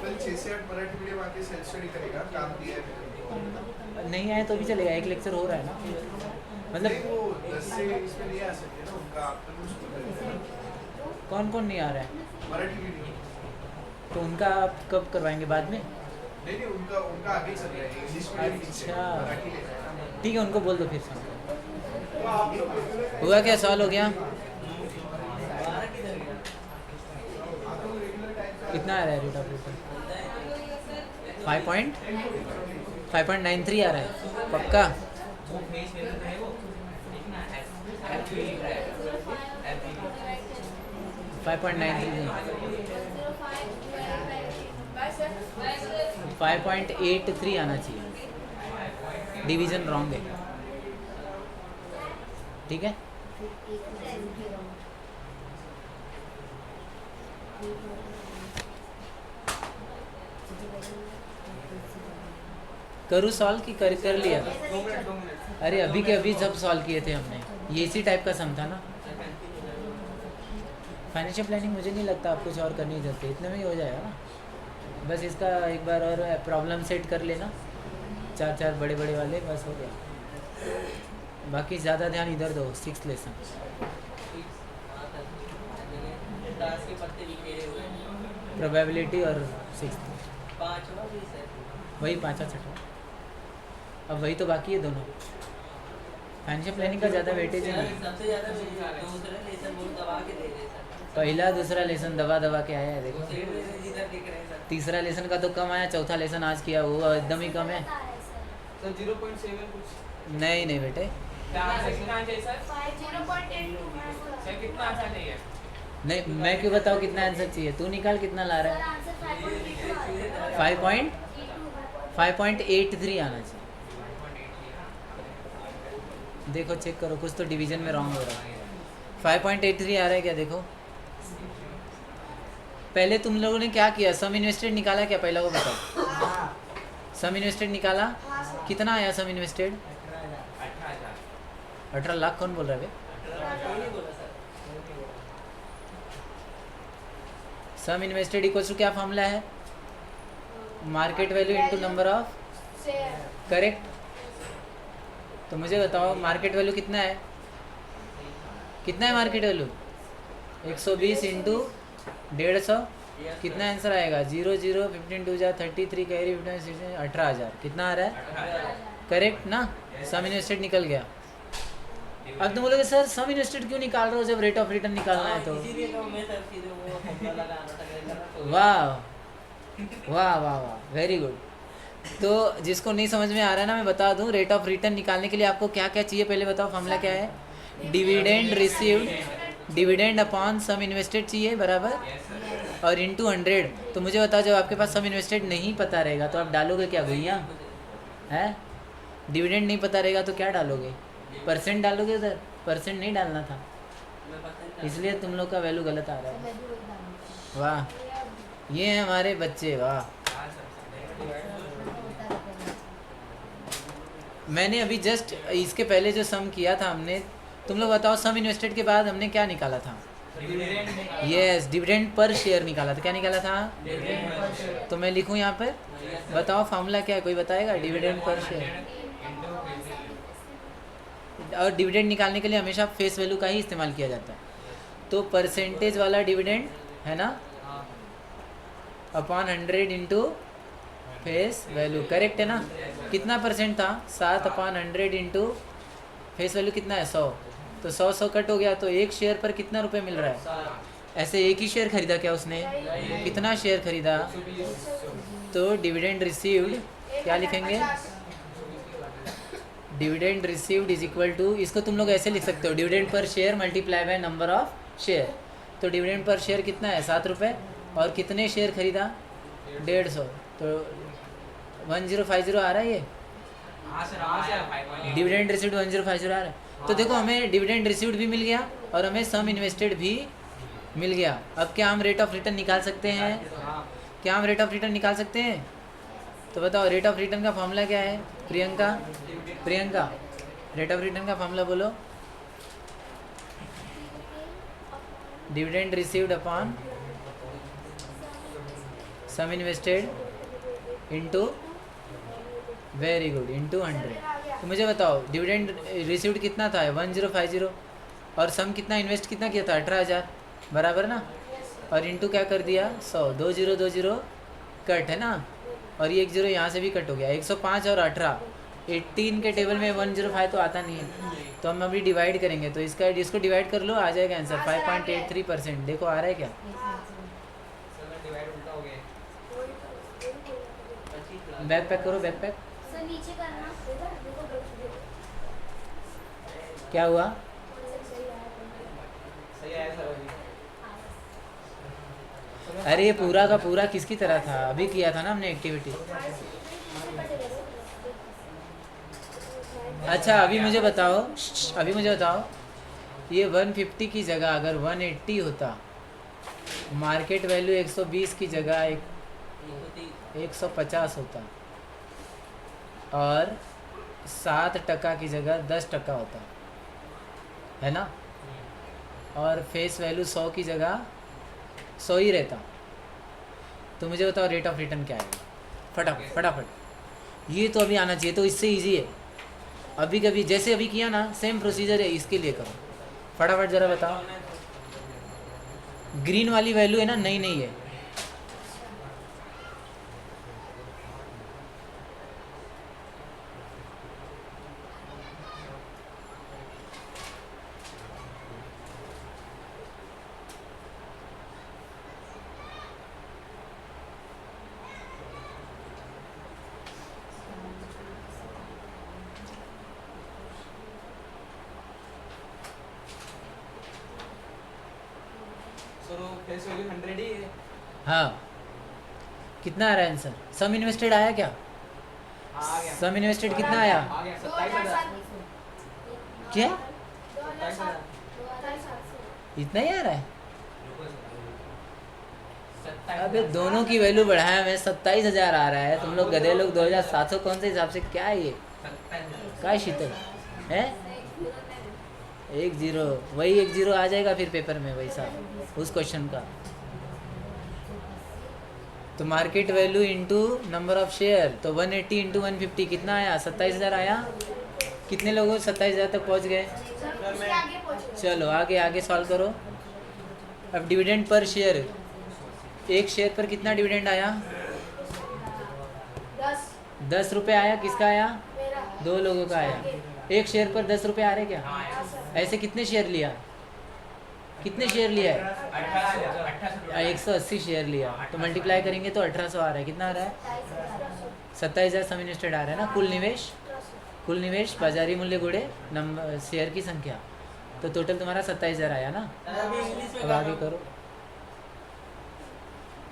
कल 6 से 8 मराठी मीडियम आके सेल्फ स्टडी करेगा, काम दिया है मैंने। नहीं आए तो भी चलेगा, एक लेक्चर हो रहा है ना। मतलब नहीं, वो 10 से इसमें नहीं आ सकते ना, उनका आफ्टरनून स्कूल है कौन कौन नहीं आ रहा है? मराठी मीडियम। तो उनका आप कब करवाएंगे, बाद में? नहीं उनका उनका आगे चल रहा है, इंग्लिश मीडियम पीछे, अच्छा। मराठी लेना है। ठीक है, उनको बोल दो फिर से। तो आप लोग रेगुलर हुआ क्या, सॉल्व हो गया? हमारा किधर गया? कितना आ रहा है रेट ऑफ रिटर्न? 5.93 आ रहा है पक्का? वो फेस वैल्यू है वो देखना है एक्चुअली एफबी 5.93 5.83 आना चाहिए। डिवीजन रॉन्ग है, ठीक है। करूँ सॉल्व की कर लिया? 2 मिनट अरे अभी के अभी जब सॉल्व किए थे हमने, ये इसी टाइप का सम था ना। फाइनेंशियल प्लानिंग मुझे नहीं लगता आप कुछ और करने की जरूरत है, इतने में ही हो जाएगा ना। बस इसका एक बार और प्रॉब्लम सेट कर लेना, 4 बड़े बड़े वाले, बस हो गया। बाकी ज़्यादा ध्यान इधर दो, 6th लेसन। दास के पत्ते बिखेरे हुए हैं। प्रोबेबिलिटी और 6th 5 और 20 है। वही 5 और 6। अब वही तो बाकी है दोनों। फाइनेंशियल प्लानिंग का ज़्यादा वेटेज है नहीं। सबसे ज़्यादा दूसरा लेसन वो दबा के दे रहे सर। पहला दूसरा लेसन दबा दबा के आया है, देखो। दूसरे लेसन जिधर दिख रहे हैं सर। तीसरा लेसन का तो कम आया, चौथा लेसन आज किया वो एकदम ही कम है। सर 0.7 कुछ नहीं नहीं बेटे, क्या आंसर कितना आना चाहिए सर? 0.82 सर कितना आंसर चाहिए? नहीं मैं क्यों बताऊँ कितना आंसर चाहिए, तू निकाल कितना ला रहा है। 5.83 आना चाहिए। देखो चेक करो, कुछ तो डिवीजन में रॉन्ग हो रहा है। 5.83 आ रहा है क्या, देखो। पहले तुम लोगों ने क्या किया, सम इन्वेस्टेड निकाला क्या, पहला वो बताओ। सम इन्वेस्टेड निकाला, कितना आया सम इन्वेस्टेड? 18 लाख। कौन बोल रहा है बे? नहीं बोला sir. Sum invested equals to क्या फॉर्मूला है? Market value into number of, correct. तो मुझे बताओ मार्केट वैल्यू कितना है, कितना है मार्केट वैल्यू? 120 इंटू 150, कितना आंसर आएगा? 0 0 15 2 जा 33 कैरी 15 18,000। कितना आ रहा है? करेक्ट ना। सम इन्वेस्टेड निकल गया। अब तुम बोलोगे सर सम इन्वेस्टेड क्यों निकाल रहे हो जब रेट ऑफ रिटर्न निकालना है तो? इसीलिए तो मैं सर सीधे वो फॉर्मूला लगाना था तो वाह वाह वाह वाह, वेरी गुड। तो जिसको नहीं समझ में आ रहा है ना, मैं बता दूं, रेट ऑफ रिटर्न निकालने के लिए आपको क्या क्या चाहिए पहले बताओ। फॉर्मूला क्या है? Dividend received, dividend upon sum invested चाहिए, बराबर, और इनटू 100। तो मुझे बताओ जब आपके पास सम इन्वेस्टेड नहीं पता रहेगा तो आप डालोगे क्या, भैया? है डिविडेंड नहीं पता रहेगा तो क्या डालोगे? परसेंट डालोगे उधर, परसेंट नहीं डालना था। मैं इसलिए तुम लोग का वैल्यू गलत आ रहा है। वाह, ये हैं हमारे बच्चे, वाह। मैंने अभी जस्ट इसके पहले जो सम किया था हमने, तुम लोग बताओ सम इन्वेस्टेड के बाद हमने क्या निकाला था? यस, डिविडेंड पर शेयर निकाला था। क्या निकाला था? तो मैं लिखूं यहाँ पर, बताओ फार्मूला क्या है, कोई बताएगा? Dividend per share. और डिविडेंड निकालने के लिए हमेशा फेस वैल्यू का ही इस्तेमाल किया जाता है। तो परसेंटेज वाला डिविडेंड है ना, upon 100 into face value, correct है ना? कितना परसेंट था? 7/100 इंटू फेस वैल्यू कितना है? 100। तो 100 कट हो गया, तो एक शेयर पर कितना रुपए मिल रहा है? ऐसे एक ही शेयर खरीदा क्या उसने? कितना शेयर खरीदा? तो डिविडेंड रिसीव्ड क्या लिखेंगे? Dividend received is equal to, इसको तुम लोग ऐसे लिख सकते हो, dividend per share multiply by number of share. तो डिविडेंड पर शेयर कितना है? 7 रुपये। और कितने शेयर खरीदा? 150। तो 1050 आ रहा है ये डिविडेंड रिसीव्ड 1050 आ रहा है। तो देखो हमें डिविडेंड रिसीव्ड भी मिल गया और हमें सम इन्वेस्टेड भी मिल गया। अब क्या हम रेट ऑफ रिटर्न निकाल सकते हैं? क्या हम रेट ऑफ रिटर्न निकाल सकते हैं? तो बताओ रेट ऑफ रिटर्न का फॉर्मूला क्या है? Priyanka, Priyanka rate of return का फॉर्मूला बोलो। Dividend received upon sum invested into, very good, into 100। तो मुझे बताओ डिविडेंड रिसीव्ड कितना था? 1050। और सम कितना इन्वेस्ट कितना किया था? 18,000, बराबर ना? और इनटू क्या कर दिया? 100। 2 0 2 0 कट है ना, और ये 1 0 यहाँ से भी कट हो गया। 105 और 18, 18 के टेबल में 105 तो आता नहीं है, तो हम अभी डिवाइड करेंगे। तो इसको डिवाइड कर लो, आ जाएगा आंसर 5.83%। देखो आ रहा है क्या? बैक पैक करो, बैक पैक। सर नीचे करना। क्या हुआ? अरे ये पूरा का पूरा किसकी तरह था? अभी किया था ना हमने एक्टिविटी। अच्छा अभी मुझे बताओ, ये 150 की जगह अगर 180 होता, मार्केट वैल्यू 120 की जगह 150 होता, और 7% की जगह 10% होता है ना, और फेस वैल्यू 100 की जगह 100 ही रहता, तो मुझे बताओ रेट ऑफ रिटर्न क्या आएगा? फटाफट फटाफट, ये तो अभी आना चाहिए, तो इससे इजी है। अभी कभी जैसे अभी किया ना, सेम प्रोसीजर है, इसके लिए करो फटाफट, ज़रा बताओ। ग्रीन वाली वैल्यू है ना, नई नहीं है। फेस वैल्यू 100 ही है। हाँ, कितना आ रहा है आंसर? सम इन्वेस्टेड आया क्या? आ गया। सम इन्वेस्टेड कितना आया? आ गया 27,000। क्या 27,000। इतना ही आ रहा है? अबे दोनों की वैल्यू बढ़ाया मैं, 27,000 आ रहा है। तुम लोग गधे लोग 2,700 कौन से हिसाब से? क्या है ये? क्या शीतल है? 10 वही 10 आ जाएगा फिर पेपर में वैसा उस क्वेश्चन का। तो market value into number of share, तो 180 इंटू 150 कितना आया? 27,000 आया। कितने लोगों 27,000 तक पहुंच गए? चलो आगे आगे सॉल्व करो। अब डिविडेंड पर शेयर, एक शेयर पर कितना डिविडेंड आया? 10 रुपये आया। किसका आया? 2 लोगों का आया। एक शेयर पर 10 रुपये आ रहे क्या? ऐसे कितने शेयर लिया? कितने शेयर लिया है? 180 शेयर लिया, तो मल्टीप्लाई करेंगे तो 1800 आ रहा है। कितना आ रहा है? 27,000 सम इन्वेस्टेड आ रहा है ना। कुल निवेश बाजारी मूल्य गुणे नंबर शेयर की संख्या, तो टोटल तुम्हारा 27,000 आया ना। अब आगे करो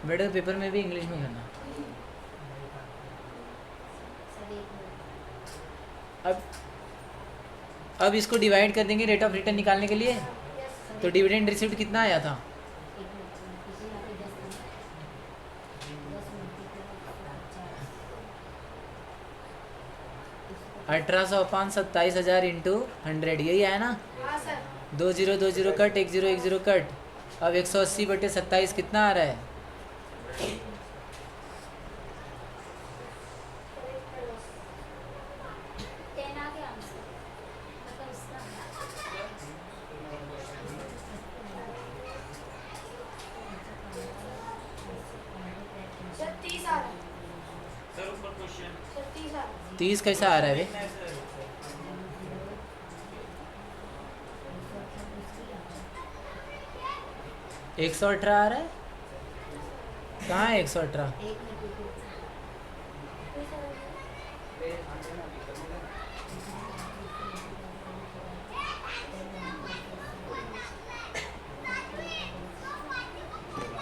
बेटा, पेपर में भी इंग्लिश में करना। अब इसको डिवाइड कर देंगे रेट ऑफ रिटर्न निकालने के लिए। तो डिविडेंड रिसिप्ट कितना आया था? 1800/27,000 इंटू 100, यही आया ना? हाँ सर 2020 कट 1010 कट। अब 180/27 कितना आ रहा है? टेन आ गया आंसर मतलब इसका सर 30 आ रहा है सर ऊपर क्वेश्चन सर 30 आ रहा है 30 कैसा आ रहा है बे? 118 आ रहा है? कहाँ है 118?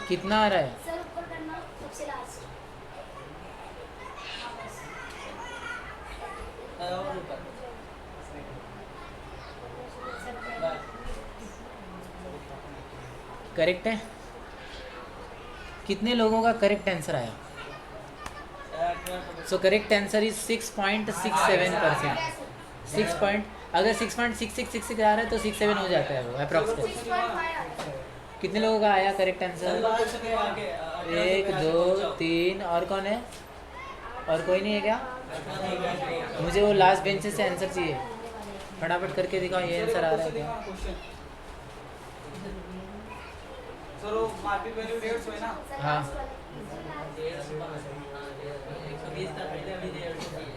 कितना आ रहा है? सर ऊपर करना सबसे लास्ट हाँ बस और ऊपर करेक्ट है? कितने लोगों का करेक्ट आंसर आया? So correct answer is 6.67%। 6 point, अगर 6.6666 आ रहा है तो 67 हो जाता है वो अप्रॉक्सीमेट। 6.5 आ रहा है कितने लोगों का आया करेक्ट आंसर? लास्ट के आगे 1 2 3 और कौन है? और कोई नहीं है क्या? मुझे वो लास्ट बेंचेस से आंसर चाहिए, फटाफट करके दिखाओ ये आंसर आ रहा है क्या? सर वो मार्केट वैल्यू 150 है ना? सर हाँ। लास्ट वाला कीजिए, लास्ट 120 था पहले, अभी 150 चाहिए।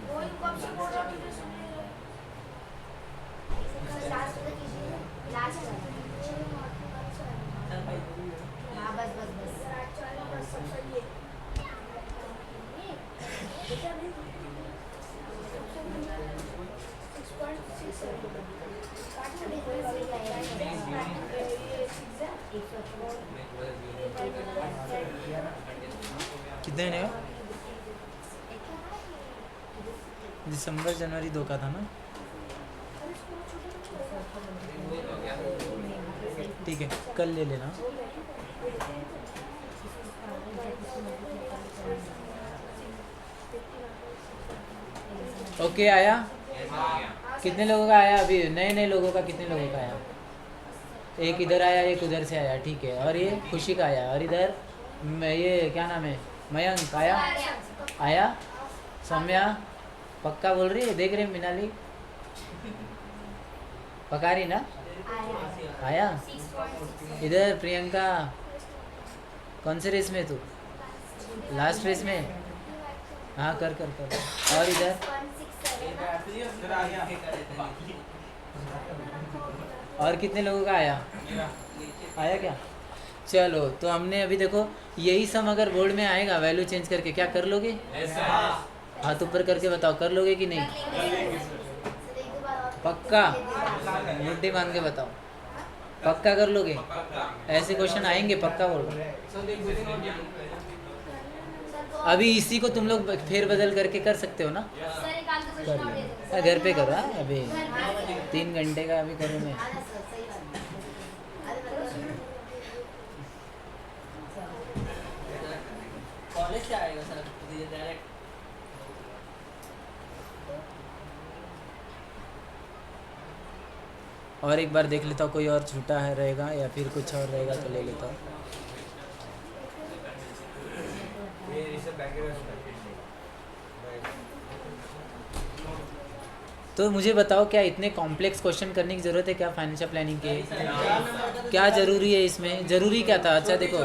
वो कब से बोल रहा था सुनिए लास्ट वाला कीजिए लास्ट वाला चल भाई हाँ बस बस बस कितने ने? दिसंबर जनवरी 2 का था ना? ठीक है, कल ले लेना। ओके आया? कितने लोगों का आया? अभी नए नए लोगों का कितने लोगों का आया? एक इधर आया, एक उधर से आया, ठीक है। और ये खुशी का आया, और इधर ये क्या नाम है, मयंक आया? आया? सौम्या पक्का बोल रही है? देख रहे मिनाली पका रही ना? आया? इधर प्रियंका कौन से रेस में तू? लास्ट रेस में? हाँ कर कर कर। और इधर सर आ गया। और कितने लोगों का आया? आया क्या? चलो तो हमने अभी देखो यही सम अगर बोर्ड में आएगा वैल्यू चेंज करके, क्या कर लोगे? हाथ ऊपर करके बताओ, कर लोगे कि नहीं? पक्का? मुट्ठी बांध के बताओ, पक्का कर लोगे? ऐसे क्वेश्चन आएंगे पक्का बोलो। अभी इसी को तुम लोग फेर बदल करके कर सकते हो ना? कर घर पे करो। हाँ अभी 3 घंटे का अभी करूँ मैं। कॉलेज से आएगा सर डायरेक्ट? और एक बार देख लेता हूँ कोई और छूटा है रहेगा या फिर कुछ और रहेगा तो ले लेता हूँ। तो मुझे बताओ क्या इतने कॉम्प्लेक्स क्वेश्चन करने की ज़रूरत है क्या फाइनेंशियल प्लानिंग के? क्या ज़रूरी है इसमें? ज़रूरी क्या था? अच्छा देखो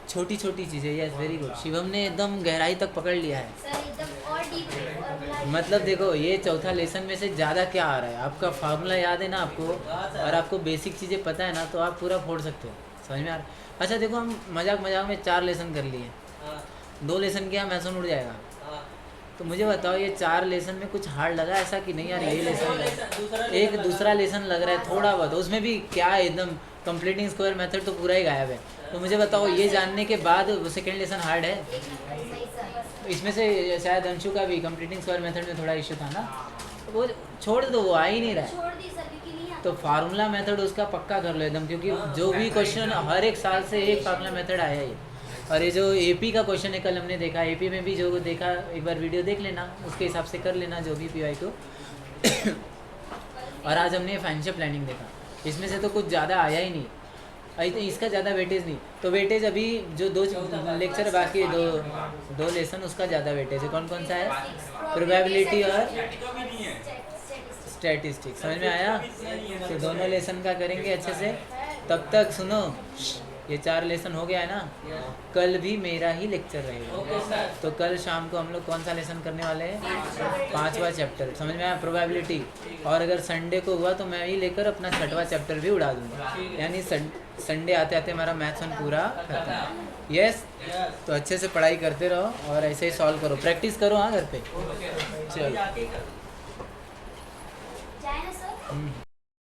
छोटी छोटी चीज़ें। यस वेरी गुड, शिवम ने एकदम गहराई तक पकड़ लिया है। सर एकदम और डीप मतलब देखो ये चौथा लेसन में से ज़्यादा क्या आ रहा है, आपका फार्मूला याद है ना आपको, और आपको बेसिक चीज़ें पता है ना, तो आप पूरा फोड़ सकते हो। समझ में आ रहा? अच्छा देखो हम मजाक मजाक में 4 लेसन कर लिए, 2 लेसन किया मैथन उड़ जाएगा। तो मुझे बताओ ये 4 लेसन में कुछ हार्ड लगा ऐसा कि नहीं यार ये लेसन एक दूसरा लेसन लग रहा है थोड़ा बहुत, उसमें भी क्या एकदम कंप्लीटिंग स्क्वायर मेथड तो पूरा ही गायब है। तो मुझे बताओ ये जानने के बाद सेकेंड लेसन हार्ड है? इसमें से शायद अंशु का भी कंप्लीटिंग स्क्वायर मेथड में थोड़ा इशू था ना, वो छोड़ दो, वो आ ही नहीं रहा है। छोड़ दी सर क्योंकि नहीं तो फार्मूला मेथड उसका पक्का कर लो एकदम, क्योंकि जो भी क्वेश्चन हर एक साल से एक फार्मूला मेथड आया है। और ये जो एपी का क्वेश्चन है कल हमने देखा, एपी में भी जो देखा एक बार वीडियो देख लेना, उसके हिसाब से कर लेना जो भी पीवाई को। और आज हमने फाइनेंशियल प्लानिंग देखा, इसमें से तो कुछ ज़्यादा आया ही नहीं, इसका ज़्यादा वेटेज नहीं। तो वेटेज अभी जो 2 लेक्चर बाकी है, दो लेसन, उसका ज़्यादा वेटेज है। कौन कौन सा है? प्रोबेबिलिटी और स्टैटिस्टिक्स। समझ में आया? तो दोनों लेसन का करेंगे अच्छे से। तब तक सुनो, ये 4 लेसन हो गया है ना, कल भी मेरा ही लेक्चर रहेगा। तो कल शाम को हम लोग कौन सा लेसन करने वाले हैं? 5वां चैप्टर। समझ में आया? प्रोबेबिलिटी। और अगर संडे को हुआ तो मैं ही लेकर अपना 6वां चैप्टर भी उड़ा दूंगा, यानी संडे आते आते हमारा मैथ्स वन पूरा खत्म। यस, तो अच्छे से पढ़ाई करते रहो और ऐसे ही सॉल्व करो, प्रैक्टिस करो। हाँ, घर पे चलो। जाए ना सर?